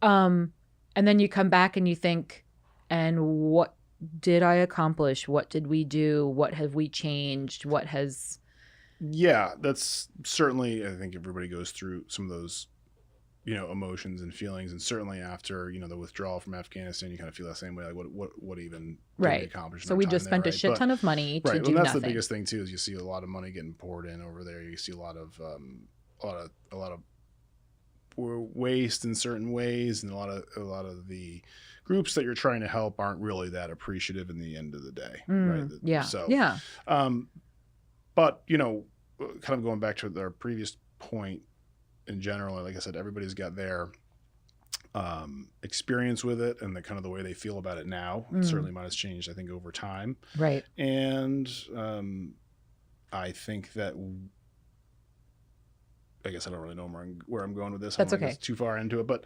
And then you come back and you think, and what did I accomplish? What did we do? What have we changed? What has... Yeah, that's certainly, I think everybody goes through some of those emotions and feelings, and certainly after the withdrawal from Afghanistan, you kind of feel the same way, like what even did we accomplish? So we just spent a shit ton of money to do that's nothing. The biggest thing too, is you see a lot of money getting poured in over there. You see a lot of waste in certain ways, and a lot of the groups that you're trying to help aren't really that appreciative in the end of the day, right? Yeah. So yeah. But kind of going back to our previous point. In general, like I said, everybody's got their experience with it, and the way they feel about it now. It certainly might have changed, I think, over time. Right. And I think that, I guess I don't really know where I'm going with this. That's I don't okay. Get too far into it, but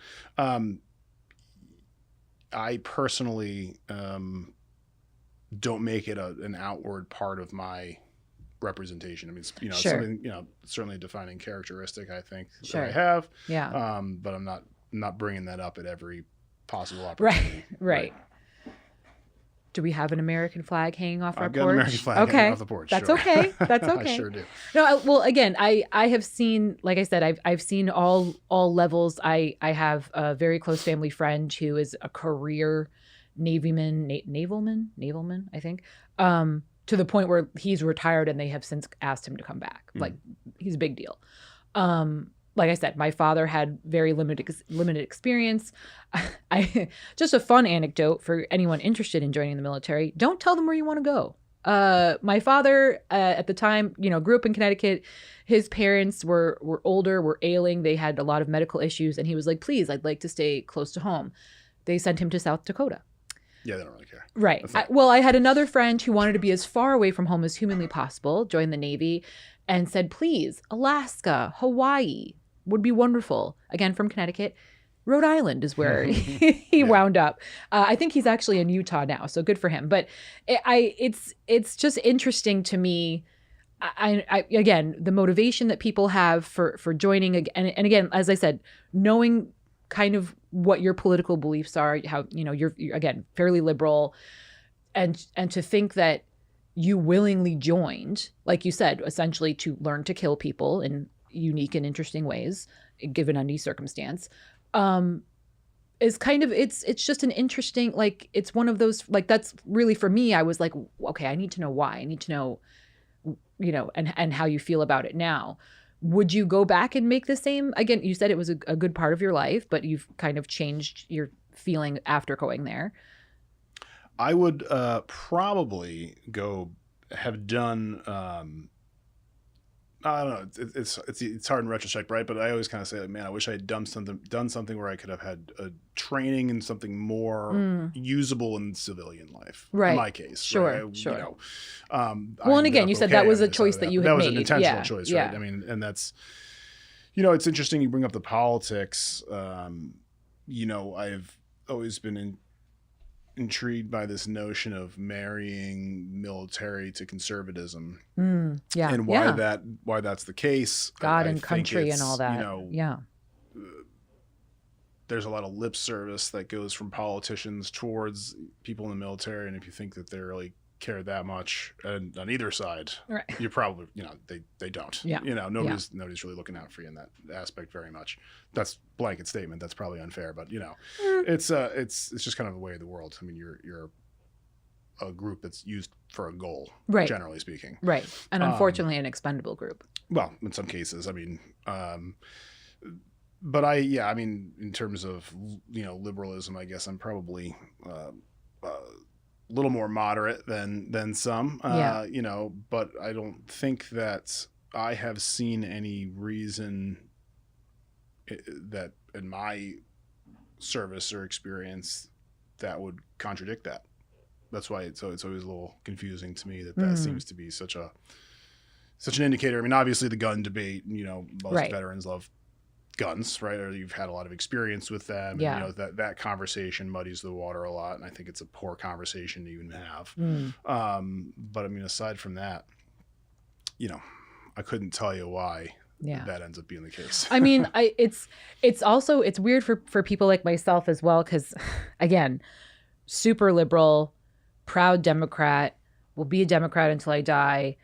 I personally don't make it an outward part of my representation. I mean, it's, something, certainly a defining characteristic, I think, that I have. Yeah. But I'm not bringing that up at every possible opportunity. Right. Do we have an American flag hanging off our porch? I've got an American flag hanging off the porch. That's okay. That's okay. I sure do. No, well, again, I have seen, like I said, I've seen all levels. I have a very close family friend who is a career navalman, I think. to the point where he's retired and they have since asked him to come back. Like, he's a big deal. Like I said, my father had very limited experience. Just a fun anecdote for anyone interested in joining the military. Don't tell them where you want to go. My father, at the time, grew up in Connecticut. His parents were older, were ailing. They had a lot of medical issues. And he was like, please, I'd like to stay close to home. They sent him to South Dakota. Yeah, they don't really care. Right. I had another friend who wanted to be as far away from home as humanly possible, joined the Navy, and said, please, Alaska, Hawaii would be wonderful. Again, from Connecticut. Rhode Island is where he wound up. I think he's actually in Utah now, so good for him. But it's just interesting to me. I again, the motivation that people have for joining, and again, as I said, knowing kind of what your political beliefs are, how you're again fairly liberal, and to think that you willingly joined, like you said, essentially to learn to kill people in unique and interesting ways, given any circumstance. Is kind of it's just an interesting, like, it's one of those, like, that's really for me. I was like, okay, I need to know why. I need to know, and how you feel about it now. Would you go back and make the same? Again, you said it was a good part of your life, but you've kind of changed your feeling after going there. I would probably have done. I don't know. It's hard in retrospect, right? But I always kind of say, like, man, I wish I had done something where I could have had a training in something more usable in civilian life. Right. In my case, sure, right? sure. Well, and again, you said that was a choice that you had made. That was an intentional choice, right? Yeah. I mean, and that's, it's interesting you bring up the politics. I've always been intrigued by this notion of marrying military to conservatism, and why that's the case. God and country and all that. There's a lot of lip service that goes from politicians towards people in the military, and if you think that they really care that much, and on either side, right, you're probably they don't. Yeah. Nobody's really looking out for you in that aspect very much. That's blanket statement. That's probably unfair, but it's just kind of the way of the world. I mean, you're a group that's used for a goal, right, generally speaking, right, and unfortunately an expendable group. Well, in some cases, I mean, but I mean, in terms of liberalism, I guess I'm probably a little more moderate than some, but I don't think that I have seen any reason that in my service or experience that would contradict that. That's why it's always a little confusing to me that seems to be such an indicator. I mean, obviously the gun debate, most veterans love guns, right? Or you've had a lot of experience with them. Yeah. And, that conversation muddies the water a lot. And I think it's a poor conversation to even have. But I mean, aside from that, I couldn't tell you why that ends up being the case. I mean, it's weird for people like myself as well. 'Cause again, super liberal, proud Democrat, will be a Democrat until I die,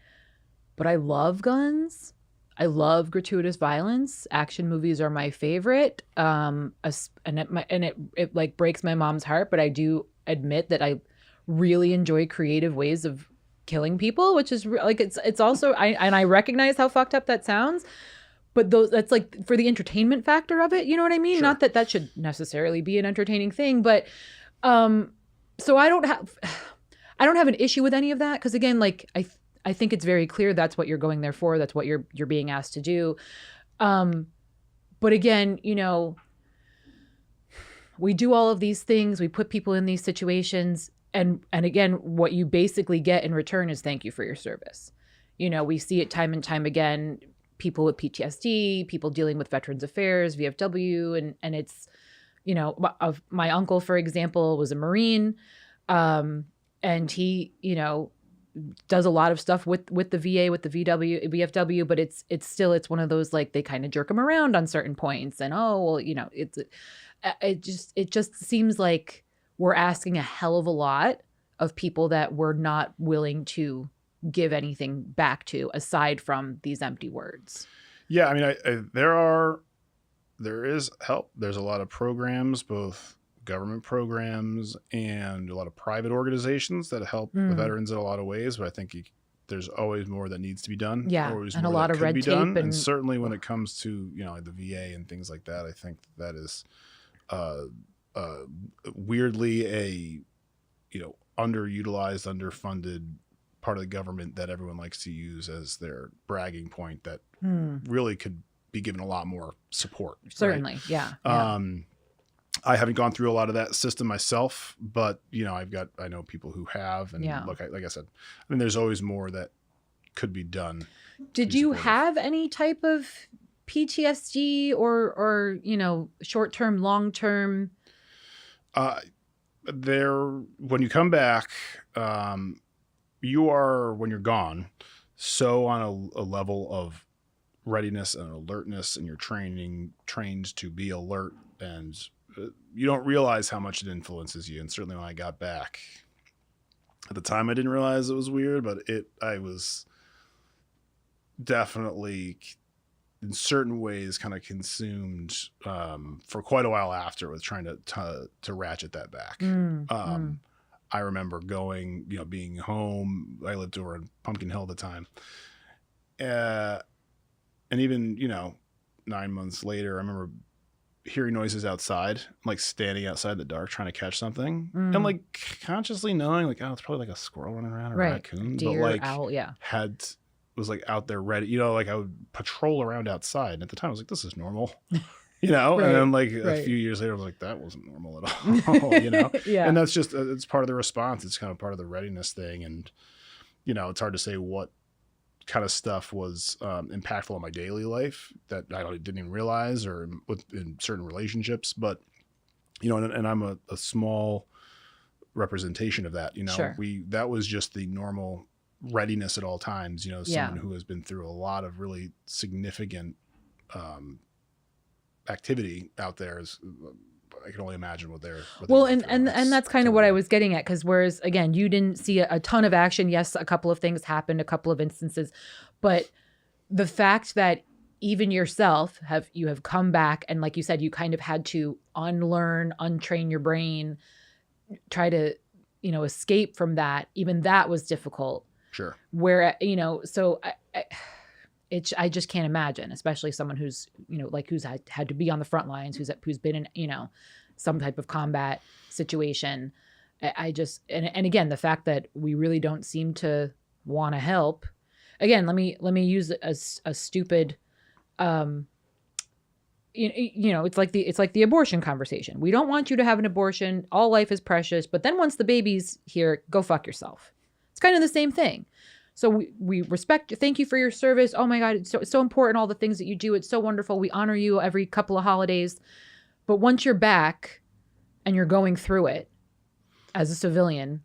but I love guns. I love gratuitous violence. Action movies are my favorite. And it like breaks my mom's heart, but I do admit that I really enjoy creative ways of killing people, which is like, it's also, I recognize how fucked up that sounds, but that's like for the entertainment factor of it. You know what I mean? Sure. Not that should necessarily be an entertaining thing, but, so I don't have an issue with any of that. 'Cause again, like I think it's very clear that's what you're going there for. That's what you're being asked to do. But again, we do all of these things. We put people in these situations. And again, what you basically get in return is thank you for your service. We see it time and time again, people with PTSD, people dealing with Veterans Affairs, VFW. And it's, of my uncle, for example, was a Marine. And he, does a lot of stuff with the VA, with the VFW, but it's still one of those, like, they kind of jerk him around on certain points, and it just seems like we're asking a hell of a lot of people that we're not willing to give anything back to aside from these empty words. Yeah, I mean, there is help. There's a lot of programs, both government programs and a lot of private organizations that help the veterans in a lot of ways. But I think there's always more that needs to be done. Yeah, always and a more lot that of could red be tape. done. And certainly when it comes to, like the VA and things like that, I think that is weirdly a, underutilized, underfunded part of the government that everyone likes to use as their bragging point that really could be given a lot more support. certainly, right? yeah. I haven't gone through a lot of that system myself, but I know people who have, and like I said, I mean, there's always more that could be done. Did you have any type of PTSD or short-term, long-term? When you come back, you are, when you're gone, so on a level of readiness and alertness, and you're trained to be alert, and you don't realize how much it influences you. And certainly when I got back, at the time I didn't realize it was weird, but I was definitely in certain ways kind of consumed for quite a while after, with trying to ratchet that back. I remember going, being home. I lived over in Pumpkin Hill at the time. And even, 9 months later, I remember hearing noises outside, like standing outside in the dark trying to catch something, and like consciously knowing like, oh, it's probably like a squirrel running around, or a raccoon, deer, but like owl, was like out there ready, like I would patrol around outside, and at the time I was like, this is normal. And then like a few years later I was like, that wasn't normal at all. And that's just, it's part of the response. It's kind of part of the readiness thing. And it's hard to say what kind of stuff was impactful in my daily life that I didn't even realize, or in certain relationships, but and I'm a small representation of that. Sure. That was just the normal readiness at all times. Someone who has been through a lot of really significant activity out there is, I can only imagine what they're and that's kind of what I was getting at, because whereas again, you didn't see a ton of action. Yes, a couple of things happened, a couple of instances, but the fact that even yourself you have come back, and like you said, you kind of had to untrain your brain, try to escape from that. Even that was difficult. Sure. Where so I just can't imagine, especially someone who's, who's had to be on the front lines, who's been in, some type of combat situation. I just, and again, the fact that we really don't seem to want to help. Again, let me use a stupid, it's like the abortion conversation. We don't want you to have an abortion. All life is precious. But then once the baby's here, go fuck yourself. It's kind of the same thing. So we respect you. Thank you for your service. Oh my God, it's so important, all the things that you do. It's so wonderful. We honor you every couple of holidays. But once you're back and you're going through it as a civilian,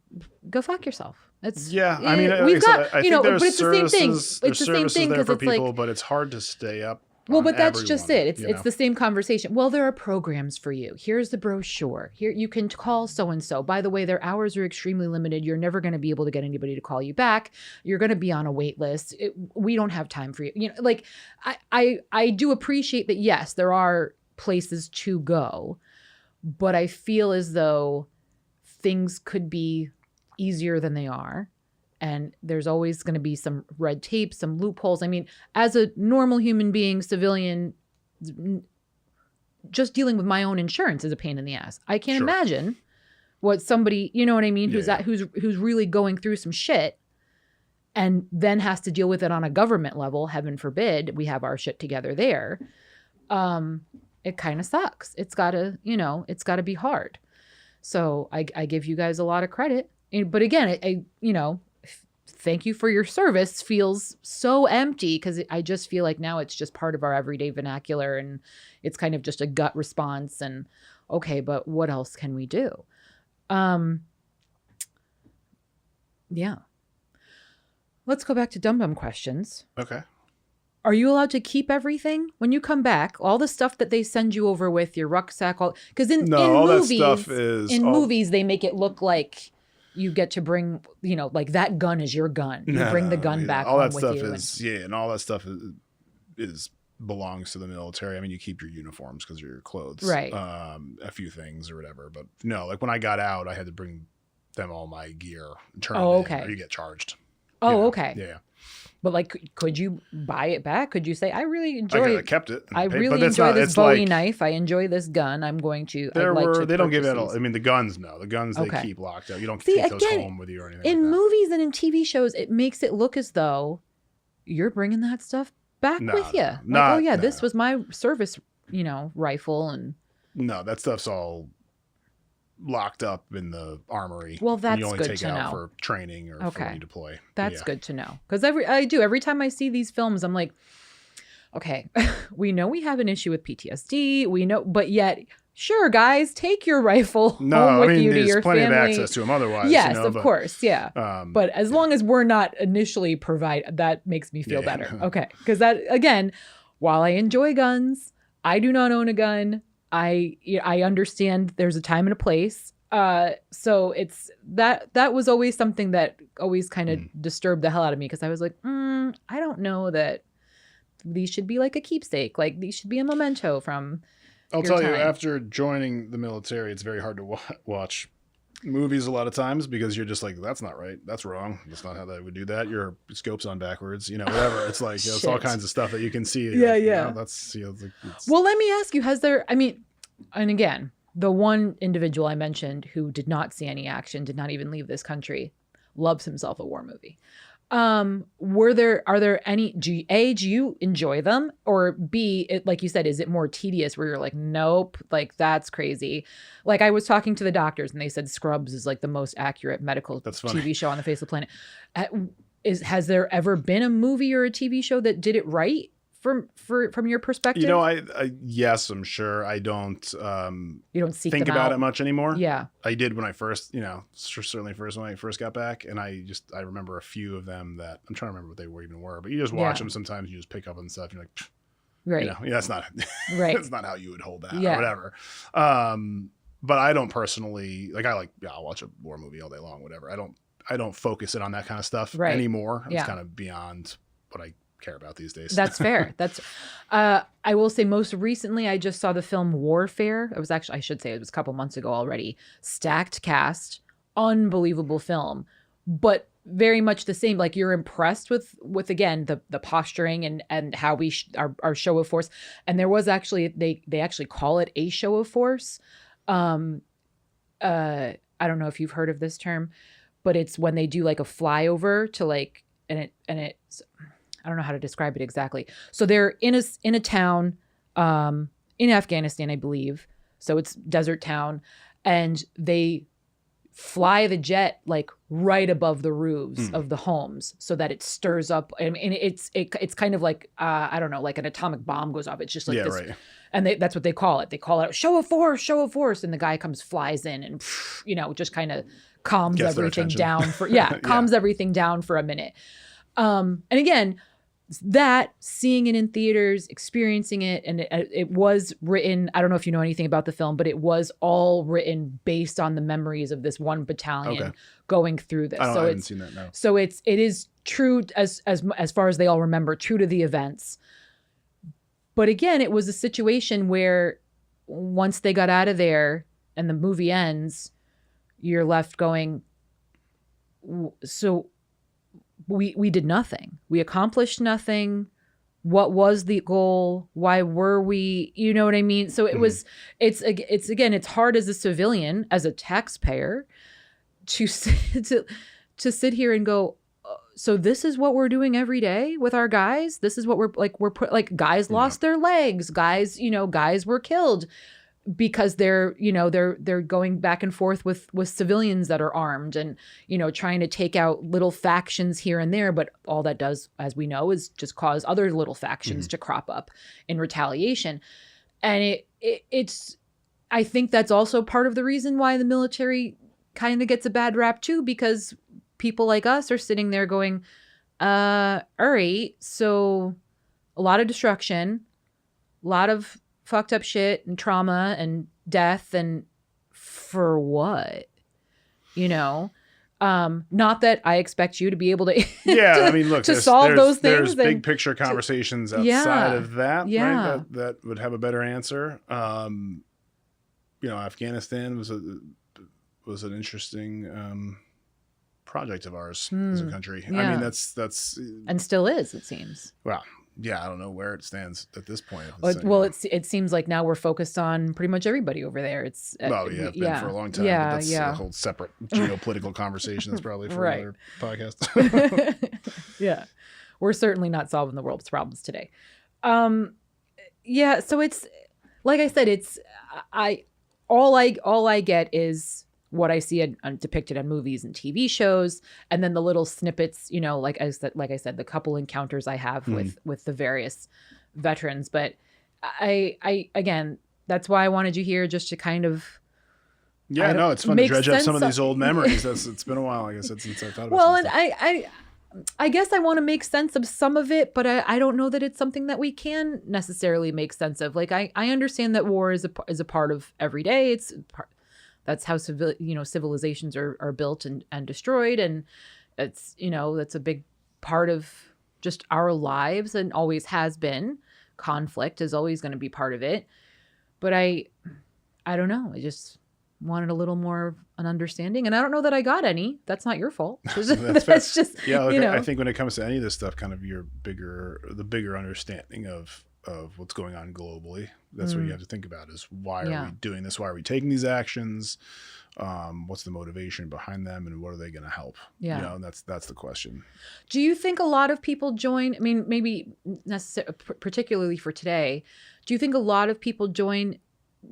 go fuck yourself. I mean, we've got, I think but it's the same thing. It's the same thing because it's people, but it's hard to stay up. Well, but that's just it. It's the same conversation. Well, there are programs for you. Here's the brochure. Here you can call so-and-so. By the way, their hours are extremely limited. You're never going to be able to get anybody to call you back. You're going to be on a wait list. We don't have time for you. I do appreciate that. Yes, there are places to go, but I feel as though things could be easier than they are. And there's always going to be some red tape, some loopholes. I mean, as a normal human being, civilian, just dealing with my own insurance is a pain in the ass. I can't imagine what somebody, you know what I mean, who's really going through some shit and then has to deal with it on a government level. Heaven forbid we have our shit together there. It kind of sucks. It's gotta be hard. So I give you guys a lot of credit. But again, thank you for your service feels so empty, because I just feel like now it's just part of our everyday vernacular, and it's kind of just a gut response. And okay, but what else can we do? Yeah. Let's go back to dumb questions. Okay. Are you allowed to keep everything when you come back? All the stuff that they send you over with, your rucksack, because in movies they make it look like you get to bring, like that gun is your gun. You bring the gun back all home that with stuff you. And all that stuff is belongs to the military. I mean, you keep your uniforms because of your clothes, Right. A few things or whatever. But no, like when I got out, I had to bring them all my gear and turn Oh, it in, okay. or you get charged. Oh, You know? okay. Yeah. But like, could you buy it back? Could you say, I really I enjoy kept it. I But really that's enjoy not- this it's Bowie like- knife. I enjoy this gun. I'm going to. They don't give it purchase all. these. I mean, the guns, no. The guns Okay. they keep locked out. You don't See, take those again, home with you or anything In like that. movies and in TV shows, it makes it look as though you're bringing that stuff back No, with you. no, Like, not- oh yeah, no, this no. was my service, rifle, and No, that stuff's all locked up in the armory. Well, and that's you only good take to it know. out for training or for Okay. when you deploy. that's Yeah. good to know. Because every time I see these films, I'm like, okay, we know we have an issue with PTSD. We know, but yet, sure, guys, take your rifle No, home with I mean, you to there's your plenty family. of access to them otherwise. Yes, but, of course, yeah. But as long as we're not initially that makes me feel Yeah. better. Okay. Because that, again, while I enjoy guns, I do not own a gun. I understand there's a time and a place. So it's that was always something that always kind of disturbed the hell out of me, because I was like, I don't know that these should be like a keepsake. Like these should be a memento from I'll your tell you, time. after joining the military, it's very hard to watch movies a lot of times because you're just like, that's not right. That's wrong. That's not how they would do that. Your scope's on backwards, whatever. It's like, it's all Shit. kinds of stuff that you can see. Yeah, like, yeah. That's, it's like, it's, Well, let me ask you, and again, the one individual I mentioned who did not see any action, did not even leave this country, loves himself a war movie. Are there any, do you enjoy them? Or B, like you said, is it more tedious where you're like, nope, like that's crazy. Like I was talking to the doctors and they said Scrubs is like the most accurate medical That's funny. TV show on the face of the planet. Has there ever been a movie or a TV show that did it right from your perspective? I yes, I'm sure. I don't You don't seek think them about out. it much anymore. Yeah. I did when I first, certainly first when I first got back, and I remember a few of them that I'm trying to remember what they were, but you just watch Yeah. them. Sometimes you just pick up on stuff. You're like, Right. that's not Right. that's not how you would hold that Yeah. or whatever. But I don't personally I'll watch a war movie all day long, whatever. I don't focus it on that kind of stuff Right. anymore. It's Yeah. kind of beyond what I care about these days. That's fair. I will say most recently I just saw the film Warfare. It was actually, I should say it was a couple months ago already. Stacked cast, unbelievable film, but very much the same. Like you're impressed with again, the posturing and how we our show of force. And there was actually, they actually call it a show of force. I don't know if you've heard of this term, but it's when they do like a flyover to like, and it's, I don't know how to describe it exactly. So they're in a town in Afghanistan, I believe. So it's desert town, and they fly the jet like right above the roofs of the homes so that it stirs up. I mean, it's kind of like I don't know, like an atomic bomb goes off. It's just like this, right. and that's what they call it. They call it show of force, and the guy flies in and just kind of calms Gets their everything attention. down for Yeah. calms everything down for a minute. And again, that seeing it in theaters, experiencing it, and it was written, I don't know if you know anything about the film, but it was all written based on the memories of this one battalion Okay. going through this. I So haven't it's seen that now. so it is true as far as they all remember, true to the events. But again, it was a situation where once they got out of there and the movie ends, you're left going, so we did nothing. We accomplished nothing. What was the goal? Why were we, you know what I mean? So it was, it's again, it's hard as a civilian, as a taxpayer to sit here and go, so this is what we're doing every day with our guys. This is what we're guys lost their legs. Guys were killed because they're going back and forth with civilians that are armed and, trying to take out little factions here and there. But all that does, as we know, is just cause other little factions to crop up in retaliation. And it's, I think that's also part of the reason why the military kind of gets a bad rap too, because people like us are sitting there going, all right, so a lot of destruction, a lot of fucked up shit and trauma and death, and for what? Not that I expect you to be able to Yeah, I mean, look, to solve those things. There's big picture conversations outside of that, yeah. right? That would have a better answer. Afghanistan was an interesting project of ours as a country. Yeah. I mean, that's and still is, it seems. Well, yeah, I don't know where it stands at this point. It seems like now we're focused on pretty much everybody over there. It's been for a long time. Yeah, but that's a whole separate geopolitical conversation. That's probably for another podcast. Yeah, we're certainly not solving the world's problems today. So it's like I said, it's all I get is what I see depicted on movies and TV shows, and then the little snippets, like I said, the couple encounters I have with the various veterans. But I again, that's why I wanted you here, just to kind of. Yeah, no, it's fun to dredge up some of these old memories. It's been a while, like I said, since I thought about it. Well, and I guess I want to make sense of some of it, but I don't know that it's something that we can necessarily make sense of. Like I understand that war is a part of every day. It's part. That's how civilizations are built and destroyed, and it's that's a big part of just our lives and always has been. Conflict is always going to be part of it, but I don't know. I just wanted a little more of an understanding, and I don't know that I got any. That's not your fault. That's just I think when it comes to any of this stuff, kind of the bigger understanding of what's going on globally. That's what you have to think about is why are we doing this? Why are we taking these actions? What's the motivation behind them, and what are they going to help? Yeah. And that's the question. Do you think a lot of people join? I mean, maybe particularly for today, do you think a lot of people join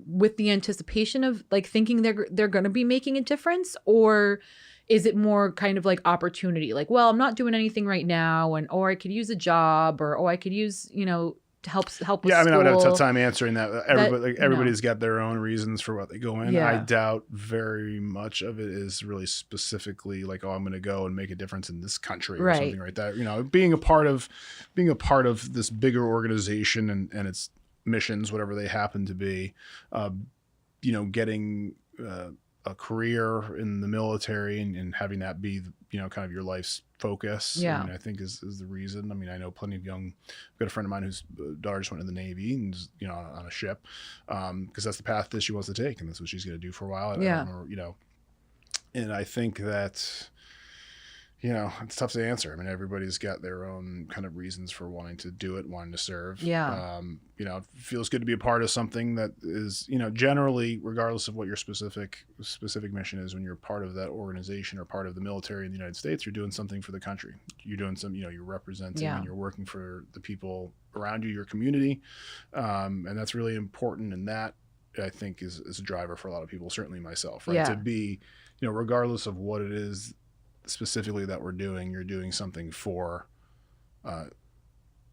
with the anticipation of like thinking they're going to be making a difference, or is it more kind of like opportunity? Like, well, I'm not doing anything right now, or I could use a job, or I could use to help with I mean, school. I would have a tough time answering that. Everybody's got their own reasons for what they go in. Yeah. I doubt very much of it is really specifically like, oh, I'm going to go and make a difference in this country or something like that. Being a part of this bigger organization and its missions, whatever they happen to be, getting a career in the military and having that be kind of your life's focus. Yeah. I mean, I think is the reason. I mean, I know plenty of I've got a friend of mine whose daughter just went in the Navy and is, on a ship, because that's the path that she wants to take, and that's what she's going to do for a while. Yeah. And I think that, it's tough to answer. I mean, everybody's got their own kind of reasons for wanting to do it, wanting to serve. Yeah. It feels good to be a part of something that is, generally, regardless of what your specific mission is, when you're part of that organization or part of the military in the United States, you're doing something for the country. You're doing you're representing and you're working for the people around you, your community. And that's really important. And that, I think, is a driver for a lot of people, certainly myself, right? Yeah. To be, regardless of what it is specifically that we're doing, you're doing something for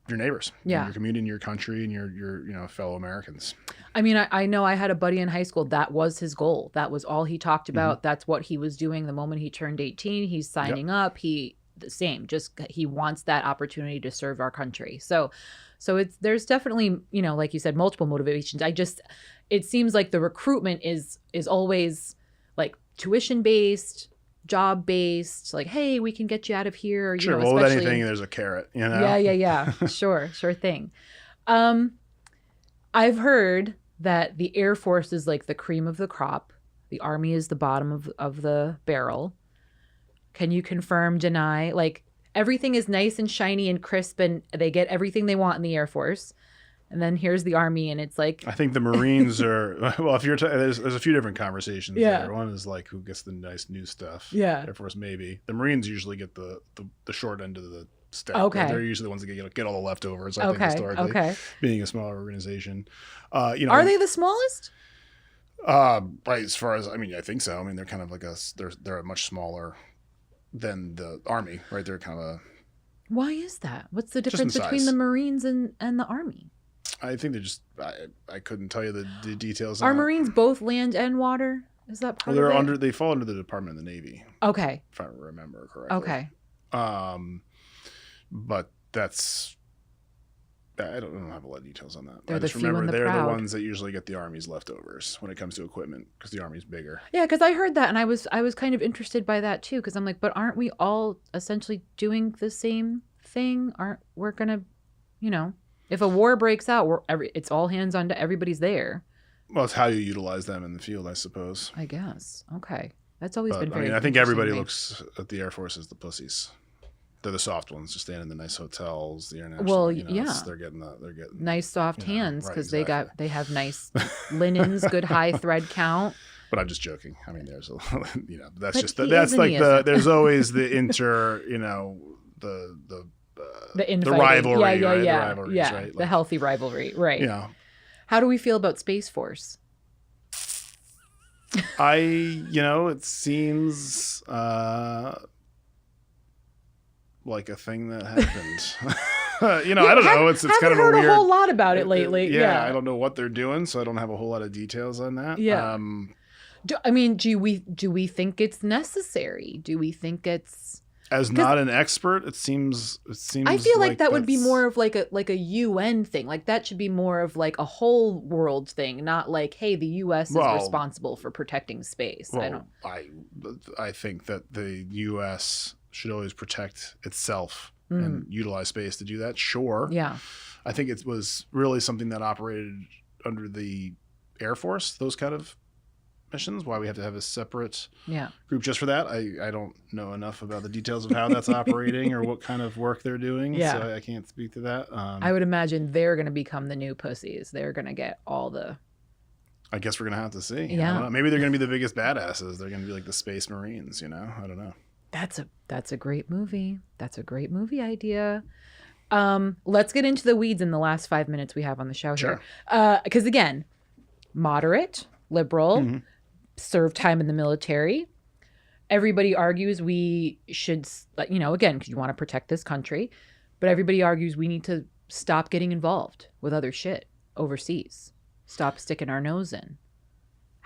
your neighbors, your community, and your country, and your fellow Americans. I mean, I know I had a buddy in high school that was his goal. That was all he talked about. Mm-hmm. That's what he was doing the moment he turned 18. He's signing up. The same. Just he wants that opportunity to serve our country. So there's definitely, like you said, multiple motivations. It seems like the recruitment is always like tuition based, job based, like, hey, we can get you out of here. Sure. Well, with anything, there's a carrot, Yeah. Sure thing. I've heard that the Air Force is like the cream of the crop. The Army is the bottom of the barrel. Can you confirm, deny? Like everything is nice and shiny and crisp, and they get everything they want in the Air Force. And then here's the Army, and it's like I think the Marines are well. If you're there's a few different conversations there. One is like who gets the nice new stuff. Yeah, Air Force maybe. The Marines usually get the short end of the stick. Okay, they're usually the ones that get all the leftovers. I think historically, being a smaller organization, are they the smallest? Right. As far as I think so. I mean, they're kind of like they're much smaller than the Army, right? They're kind of a. Why is that? What's the difference between the Marines and the Army? I think they're just. I couldn't tell you the details. Are Marines both land and water? Is that part of it? They fall under the Department of the Navy. Okay. If I remember correctly. Okay. But that's. I don't have a lot of details on that. They're I just the few remember and the they're proud. the ones that usually get the Army's leftovers when it comes to equipment because the Army's bigger. Yeah, because I heard that and I was kind of interested by that too, because I'm like, but aren't we all essentially doing the same thing? Aren't we're gonna, if a war breaks out, it's all hands on deck. Everybody's there. Well, it's how you utilize them in the field, I suppose. I guess. Okay, that's always But, been very. I think interesting everybody to me. looks at the Air Force as the pussies. They're the soft ones, just staying in the nice hotels, the international. Well, yeah, they're getting Nice soft hands right, because exactly. they have nice linens, good high thread count. But I'm just joking. I mean, there's a, that's But just he that's is and like he the isn't. there's always the the Infighting. rivalry, right? Yeah. The rivalries, Yeah, right? the healthy rivalry, right? Yeah. How do we feel about Space Force? It seems like a thing that happened. I don't know. It's kind of a heard weird. a whole lot about it lately. Yeah. I don't know what they're doing, so I don't have a whole lot of details on that. Yeah. Do we think it's necessary? Do we think it's? As not an expert, it seems. I feel like that would be more of like a UN thing. Like that should be more of like a whole world thing, not like, hey, the US is responsible for protecting space. Well, I think that the US should always protect itself and utilize space to do that. Sure. Yeah. I think it was really something that operated under the Air Force, those kind of missions, why we have to have a separate group just for that. I don't know enough about the details of how that's operating or what kind of work they're doing. Yeah. So I can't speak to that. I would imagine they're going to become the new pussies. They're going to get all the... I guess we're going to have to see. Yeah. I don't know. Maybe they're going to be the biggest badasses. They're going to be like the Space Marines, I don't know. That's a great movie. That's a great movie idea. Let's get into the weeds in the last 5 minutes we have on the show here. Because again, moderate, liberal, served time in the military. Everybody argues we should, again, because you want to protect this country, but everybody argues we need to stop getting involved with other shit overseas. Stop sticking our nose in.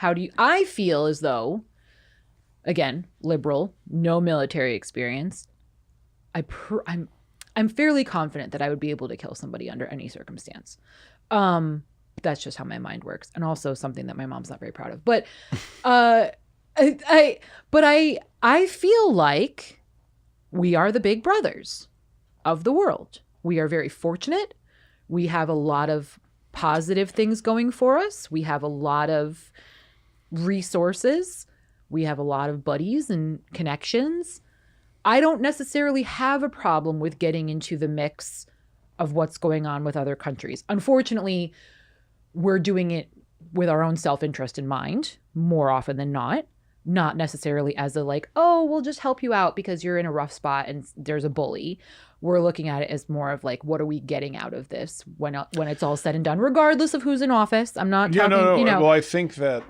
I feel as though, again, liberal, no military experience. I'm fairly confident that I would be able to kill somebody under any circumstance. That's just how my mind works, and also something that my mom's not very proud of. But I feel like we are the big brothers of the world. We are very fortunate. We have a lot of positive things going for us. We have a lot of resources. We have a lot of buddies and connections. I don't necessarily have a problem with getting into the mix of what's going on with other countries. Unfortunately, we're doing it with our own self-interest in mind more often than not necessarily as a like, oh, we'll just help you out because you're in a rough spot and there's a bully. We're looking at it as more of like, what are we getting out of this when it's all said and done, regardless of who's in office. I'm not talking, Well, I think that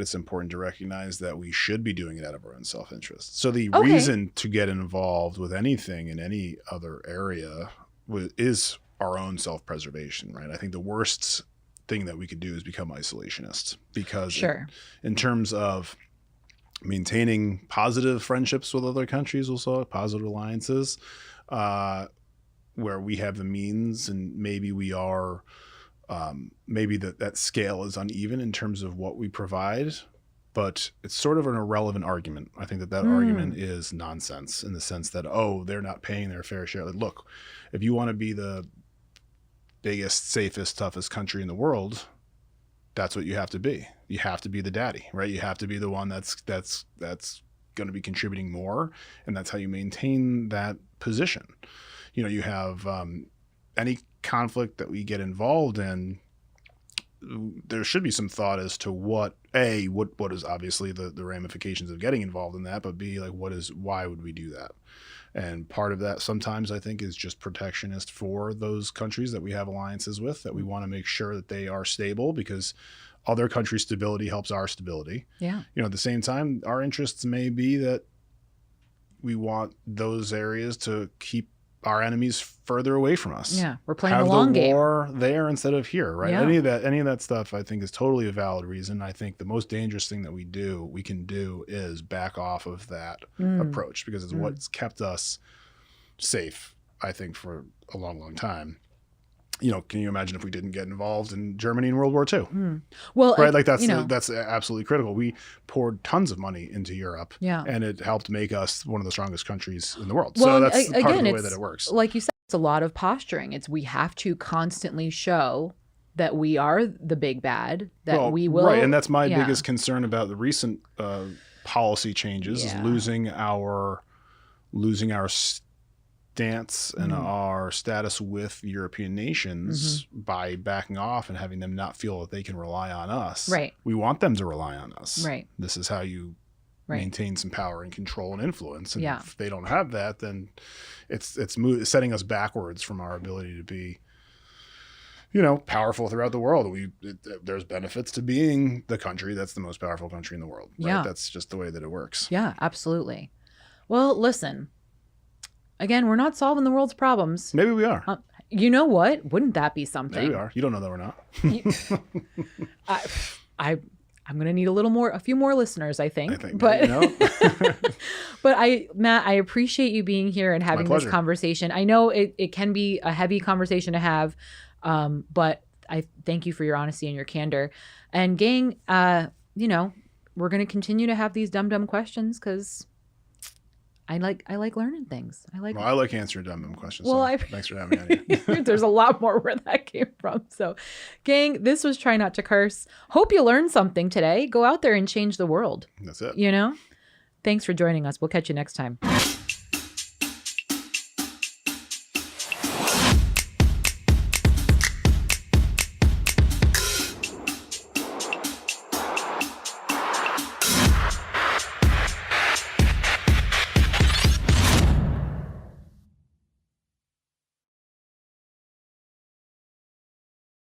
it's important to recognize that we should be doing it out of our own self-interest. So the reason to get involved with anything in any other area is our own self-preservation, right? I think the worst thing that we could do is become isolationists because in terms of maintaining positive friendships with other countries, also positive alliances, where we have the means and maybe we are maybe that scale is uneven in terms of what we provide, but it's sort of an irrelevant argument. I think that argument is nonsense in the sense that, they're not paying their fair share. Like, look, if you want to be the biggest, safest, toughest country in the world, that's what you have to be. You have to be the daddy, right? You have to be the one that's going to be contributing more, and that's how you maintain that position. You have any conflict that we get involved in, there should be some thought as to what is obviously the ramifications of getting involved in that, but B, like why would we do that? And part of that sometimes I think is just protectionist for those countries that we have alliances with, that we want to make sure that they are stable because other countries' stability helps our stability. Yeah. At the same time, our interests may be that we want those areas to keep our enemies further away from us. Yeah, we're playing the long game. Have the war there instead of here, right? Yeah. Any of that stuff I think is totally a valid reason. I think the most dangerous thing that we can do is back off of that approach because it's what's kept us safe, I think, for a long, long time. You know, can you imagine if we didn't get involved in Germany in World War II? Well, Right, like that's you know, that's absolutely critical. We poured tons of money into Europe, Yeah. and it helped make us one of the strongest countries in the world. Well, So that's part of again, the way it's that it works. like you said, it's a lot of posturing. It's we have to constantly show that we are the big bad, that Well, we will. right, and that's my yeah. biggest concern about the recent policy changes is Yeah. losing our stance and Mm-hmm. our status with European nations Mm-hmm. by backing off and having them not feel that they can rely on us. Right. We want them to rely on us. Right. This is how you Right. maintain some power and control and influence. And Yeah. if they don't have that, then it's setting us backwards from our ability to be, you know, powerful throughout the world. There's benefits to being the country that's the most powerful country in the world. Right? Yeah. That's just the way that it works. Yeah, absolutely. Well, listen, again, we're not solving the world's problems. Maybe we are. You know what? Wouldn't that be something? Maybe we are. You don't know that we're not. I'm going to need a few more listeners, I think. I think, but, you know. but Matt, I appreciate you being here and having this pleasure. conversation. I know it can be a heavy conversation to have, but I thank you for your honesty and your candor. And gang, you know, we're going to continue to have these dumb questions because I like learning things. I like answering dumb questions. Well, so thanks for having me on here. There's a lot more where that came from. So, gang, this was Try Not to Curse. Hope you learned something today. Go out there and change the world. That's it. You know? Thanks for joining us. We'll catch you next time.